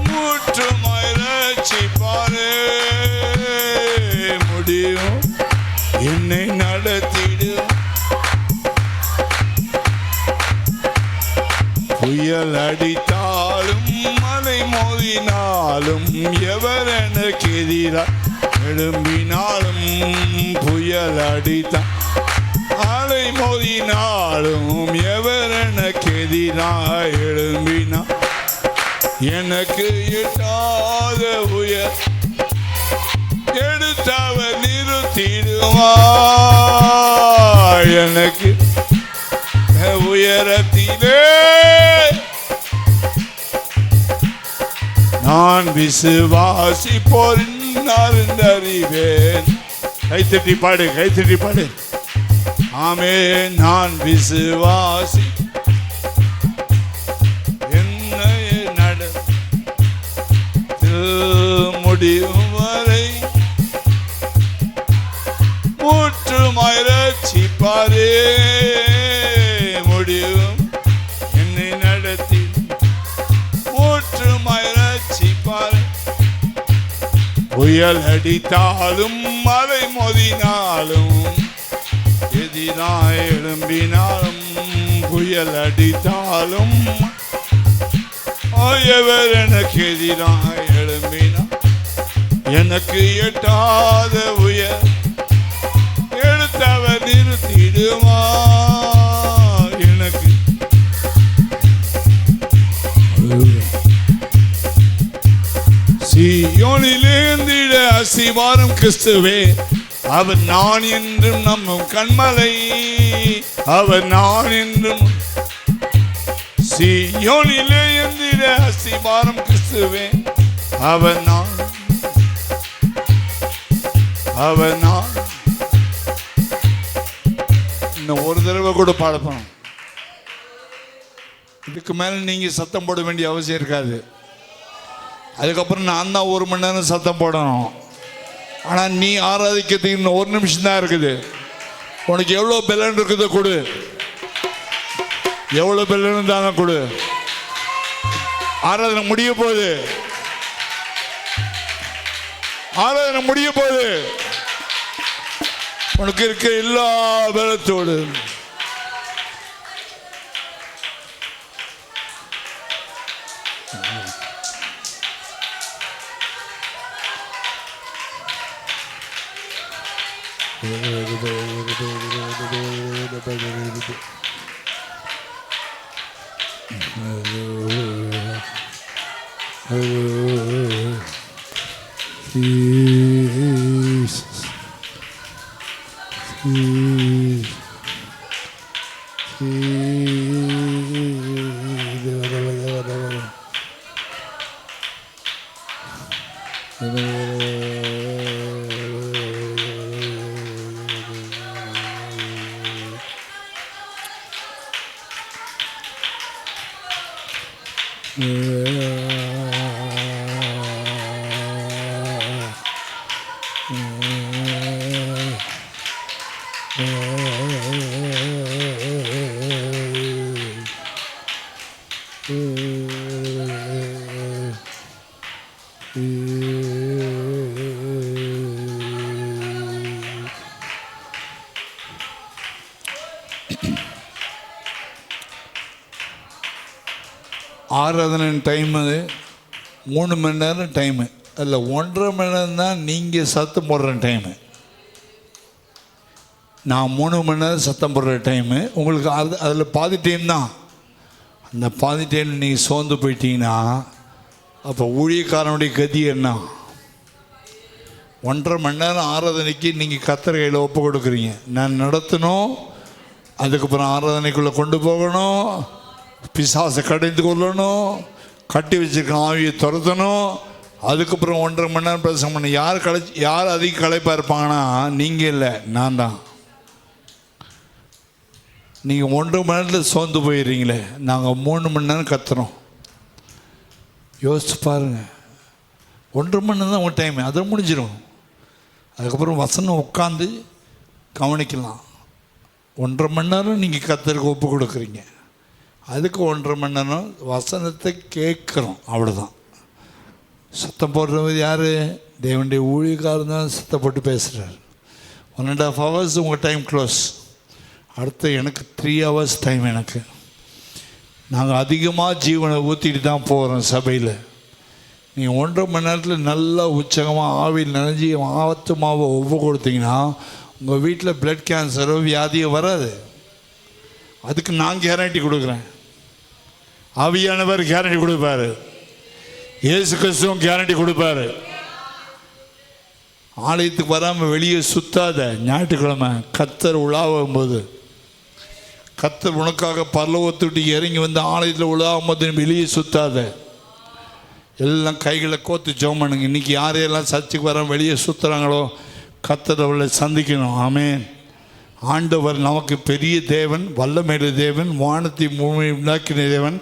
மூற்றுமாய் ரட்சிப்பாரே. முடியும் என்னை நடத்திடும். புயல் அடித்தாலும் மலை மோதினாலும் எவர் எனக்கு எதிராக எழும்பினாலும், புயல் அடித்தால் அலை மோதினாலும் எவர் எனக்கு எதிராக எழும்பினார், எனக்கு எட்டாத உயர் எடுத்தவர் நிறுத்திடுவார். எனக்கு உயரத்திலே நான் விசுவாசிப்போர் இன்னார் என்று அறிவேன். கைத்தட்டி பாடு, கைத்தட்டி பாடு. ஆமென். நான் விசுவாசி என்னை நடத்தி முடியும் வரை மூற்றுமாய் ரட்சிப்பாரே. முடியும் என்னை நடத்தி மூற்றுமாய் ரட்சிப்பாரே. புயல் அடித்தாலும் மலை மோதினாலும் எதிராய் எழும்பினாலும், புயல் அடித்தாலும் எவர் எனக்கு எதிராய் எழும்பினார், எனக்கு எட்டாத உயர் எடுத்தவர் நிறுத்திடுவார். எனக்கு சீயோனிலேந்திட அசிவாரம் கிறிஸ்துவே, அவர் நான் என்றும் நம்பும் கண்மலை, அவர் நான் என்றும். சீயோனிலே எந்திட அசிவாரம் கிறிஸ்துவே, அவர் நான், அவர் நான். இன்னும் ஒரு தடவை கூட பாடப்போம். இதுக்கு மேல நீங்க சத்தம் போட வேண்டிய அவசியம் இருக்காது. அதுக்கப்புறம் நான் தான் 1 மணி நேரம் சத்தம் போடணும். ஆனால் நீ ஆராதிக்கிறதுக்கு இன்னும் 1 நிமிஷம் தான் இருக்குது. உனக்கு எவ்வளோ பெலன் இருக்குதோ கொடு, எவ்வளோ பெலன் தானே கொடு. ஆராதனை முடிய போகுது, ஆராதனை முடிய போகுது. உனக்கு இருக்க எல்லா பலத்தோடு ஆராதனை டைமு 3 மணி நேரம் டைமு, அதில் 1.5 மணி நேரம் தான் நீங்கள் சத்தம் போடுற டைமு. நான் 3 மணி நேரம் சத்தம் போடுற டைமு. உங்களுக்கு அதில் பாதி டைம் தான். அந்த பாதி டைம் நீங்கள் சோர்ந்து போயிட்டீங்கன்னா அப்போ ஊழியக்காரனுடைய கதி என்ன? 1.5 மணி நேரம் ஆராதனைக்கு நீங்கள் கர்த்தர் கையில் ஒப்பு கொடுக்குறீங்க. நான் நடத்தணும், அதுக்கப்புறம் ஆராதனைக்குள்ளே கொண்டு போகணும், பிசாசை கடைந்து கொள்ளணும், கட்டி வச்சுருக்க ஆவியை துரத்தணும், அதுக்கப்புறம் 1.5 மணி நேரம் பிரசங்கம் பண்ண. யார் அதிக களைப்பாக இருப்பாங்கன்னா நீங்கள் இல்லை, நான் தான். நீங்கள் 1.5 மணி நேரத்தில் சோர்ந்து போயிடுறீங்களே, நாங்கள் 3 மணி நேரம் கத்துறோம். யோசிச்சு பாருங்கள். 1.5 மணி நேரம் தான் உங்கள் டைம், அதை முடிஞ்சிடும். அதுக்கப்புறம் வசனம் உட்காந்து கவனிக்கலாம். 1.5 மணி நேரம் நீங்கள் கர்த்தருக்கு ஒப்பு கொடுக்குறீங்க, அதுக்கு 1.5 மணி நேரம் வசனத்தை கேட்குறோம், அவ்வளோதான். சத்தம் போடுறது யார்? தேவனுடைய ஊழியக்காரர் தான் சத்தம் போட்டு பேசுகிறார். 1.5 hours உங்கள் டைம் க்ளோஸ். அடுத்து எனக்கு 3 hours டைம். எனக்கு நாங்கள் அதிகமாக ஜீவனை ஊற்றிட்டு தான் போகிறோம் சபையில். நீங்கள் 1.5 மணி நேரத்தில் நல்லா உற்சாகமாக ஆவியில் நினைஞ்சி ஆத்துமாவை ஒப்பு கொடுத்தீங்கன்னா உங்கள் வீட்டில் பிளட் கேன்சரோ வியாதியோ வராது. அதுக்கு நான் கேரண்டி கொடுக்குறேன். ஆவியானவர் கேரண்டி கொடுப்பாரு, இயேசு கிறிஸ்துவும் கேரண்டி கொடுப்பாரு. ஆலயத்துக்கு வராமல் வெளியே சுத்தாத. ஞாயிற்றுக்கிழமை கர்த்தர் உலாவும் போது, கர்த்தர் உனக்காக பரலோகத்தை விட்டு இறங்கி வந்து ஆலயத்தில் உலாவும் போது வெளியே சுத்தாத. எல்லாம் கைகளை கோத்து ஜெபம் பண்ணுங்க. இன்றைக்கி யாரையெல்லாம் சர்ச்சுக்கு வர வெளியே சுற்றுறாங்களோ கர்த்தர் அவளை சந்திக்கணும். ஆமென். ஆண்டவர் நமக்கு பெரிய தேவன், வல்லமையுள்ள தேவன், வானத்தை பூமியை உண்டாக்கின தேவன்.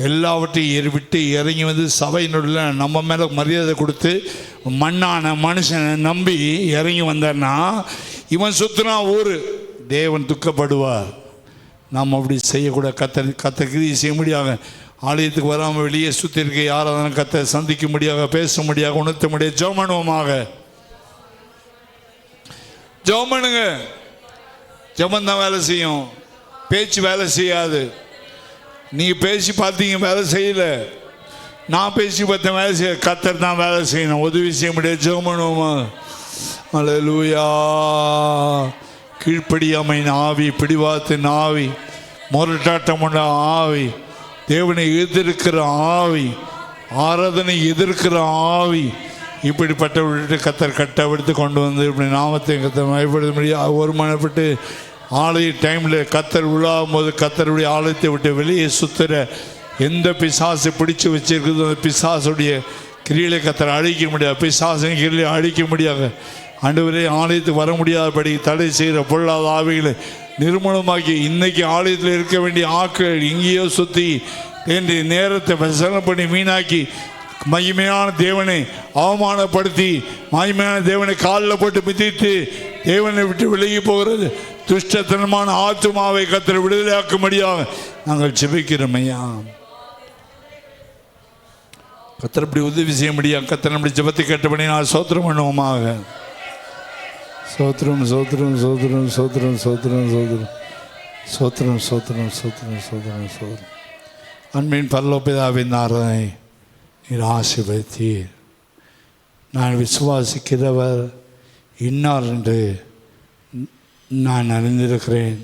எல்லாவற்றையும் விட்டு இறங்கி வந்து சபையினுள்ள நம்ம மேலே மரியாதை கொடுத்து மண்ணான மனுஷனை நம்பி இறங்கி வந்தார்னா இவன் சுற்றினா ஊர் தேவன் துக்கப்படுவார். நாம் அப்படி செய்யக்கூடாது. கத்தகிரி செய்ய முடியாது. ஆலயத்துக்கு வராமல் வெளியே சுற்றி இருக்க யாராவது கத்தை சந்திக்க முடியாது, பேச முடியாது, உணர்த்த முடியாது. ஜெபம் பண்ணுவோமாக. ஜெபம் பண்ணுங்க. ஜெபம் தான் வேலை செய்யும், பேச்சு வேலை செய்யாது. நீங்கள் பேசி பார்த்தீங்க வேலை செய்யல, நான் பேசி பார்த்தேன் வேலை செய்ய. கர்த்தர் தான் வேலை செய்யணும், உதவி செய்ய முடியாது. ஜெபம் பண்ணுவோமா? அல்லேலூயா. கீழ்ப்படியாமையின் ஆவி, பிடிவாத்தின் ஆவி, முரட்டாட்டமுள்ள ஆவி, தேவனை எதிர்க்கிற ஆவி, ஆராதனை எதிர்க்கிற ஆவி, இப்படிப்பட்டவர்கிட்ட கர்த்தர் கட்டவிடுத்து கொண்டு வந்து இப்படி நாமத்தை கர்த்தர் மகிமைப்படுத்த முடியாது. ஒருமனப்பட்டு ஆலய டைமில் கர்த்தர் உள்ளாகும் போது கர்த்தருடைய ஆலயத்தை விட்டு வெளியே சுற்றுற எந்த பிசாசை பிடிச்சி வச்சிருக்குதோ அந்த பிசாசுடைய கிரியிலை கர்த்தர் அழிக்க முடியாது. பிசாசின் கிரியிலை அழிக்க முடியாது. ஆண்டவரே, ஆலயத்துக்கு வர முடியாதபடி தடை செய்கிற பொல்லாத ஆவிகளை நிர்மூலமாக்கி இன்னைக்கு ஆலயத்தில் இருக்க வேண்டிய ஆட்கள் இங்கேயோ சுற்றி என்று நேரத்தை விசனம் பண்ணி வீணாக்கி மகிமையான தேவனை அவமானப்படுத்தி மகிமையான தேவனை காலில் போட்டு மிதித்து தேவனை விட்டு விலகி போகிறது துஷ்டத்தனமான ஆத்துமாவை கர்த்தர் விடுதலையாக்க முடியாது. நாங்கள் ஜெபிக்கிறோம் ஐயா. கர்த்தர் இப்படி உதவி செய்ய முடியாது. கர்த்தர் நம்முடைய ஜெபத்தை கேட்டபடி நான் சோத்திரம் பண்ணுவோமாக. சோத்திரம் சோத்திரம் சோத்திரம் சோத்திரம் சோத்திரம் சோத்திரம் சோத்திரம் சோத்திரம் சோத்திரம் சோத்திரம் சோத்திரம். அன்பின் பரலோபிதாவின் ஆராதனை நீர் ஆசீர்வதித்தீர். நான் விசுவாசிக்கிறவர் இன்னார் என்று நான் அறிந்திருக்கிறேன்.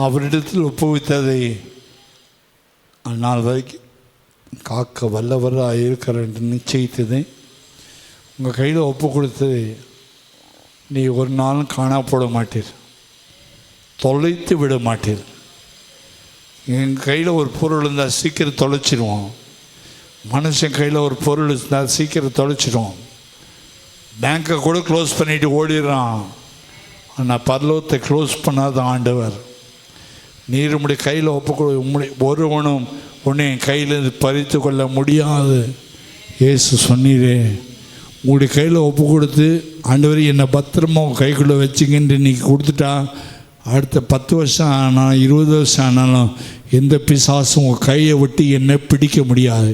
அவரிடத்தில் ஒப்புவித்ததை அந்நாள் வரைக்கும் காக்க வல்லவராக இருக்கிற என்று நிச்சயித்ததை உங்கள் கையில் ஒப்பு கொடுத்ததை நீ ஒரு நாளும் காணாப்போட மாட்டீர், தொலைத்து விட மாட்டீர். எங்கள் கையில் ஒரு பொருள் இருந்தால் சீக்கிரம் தொலைச்சிடுவோம். மனுஷன் கையில் ஒரு பொருள் இருந்தால் சீக்கிரம் தொலைச்சிடுவோம். பேங்கை கூட க்ளோஸ் பண்ணிவிட்டு ஓடிடுறான். ஆனால் பரலோகத்தை க்ளோஸ் பண்ணாத ஆண்டவர். நீர் உம்முடைய கையில் உம்முடைய ஒருவனும் உன்னை என் கையிலிருந்து பறித்து கொள்ள முடியாது இயேசு சொன்னீரே. உங்களுடைய கையில் ஒப்பு கொடுத்து ஆண்டவர் என்னை பத்திரமா கைக்குள்ளே வச்சுக்கின்னு இன்றைக்கி கொடுத்துட்டா அடுத்த 10 வருஷம் ஆனாலும் 20 வருஷம் ஆனாலும் எந்த பிசாசும் உங்கள் கையை விட்டு என்னை பிடிக்க முடியாது,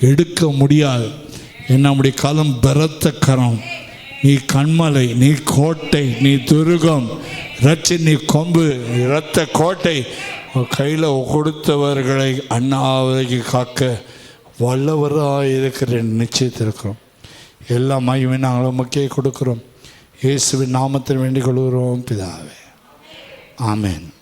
எடுக்க முடியாது. நம்முடைய காலம் பலத்த கரம். நீ கண்மலை, நீ கோட்டை, நீ துருகம், ரட்சி, நீ கொம்பு, இரத்த கோட்டை. கையில் கொடுத்தவர்களை அண்ணாவதைக்கு காக்க வல்லவராக இருக்கிற நிச்சயத்திருக்கிறோம். எல்லா மகிமை நாங்களும் முக்கிய கொடுக்கிறோம். இயேசுவின் நாமத்தில் வேண்டிக் கொள்கிறோம் பிதாவே. ஆமென்.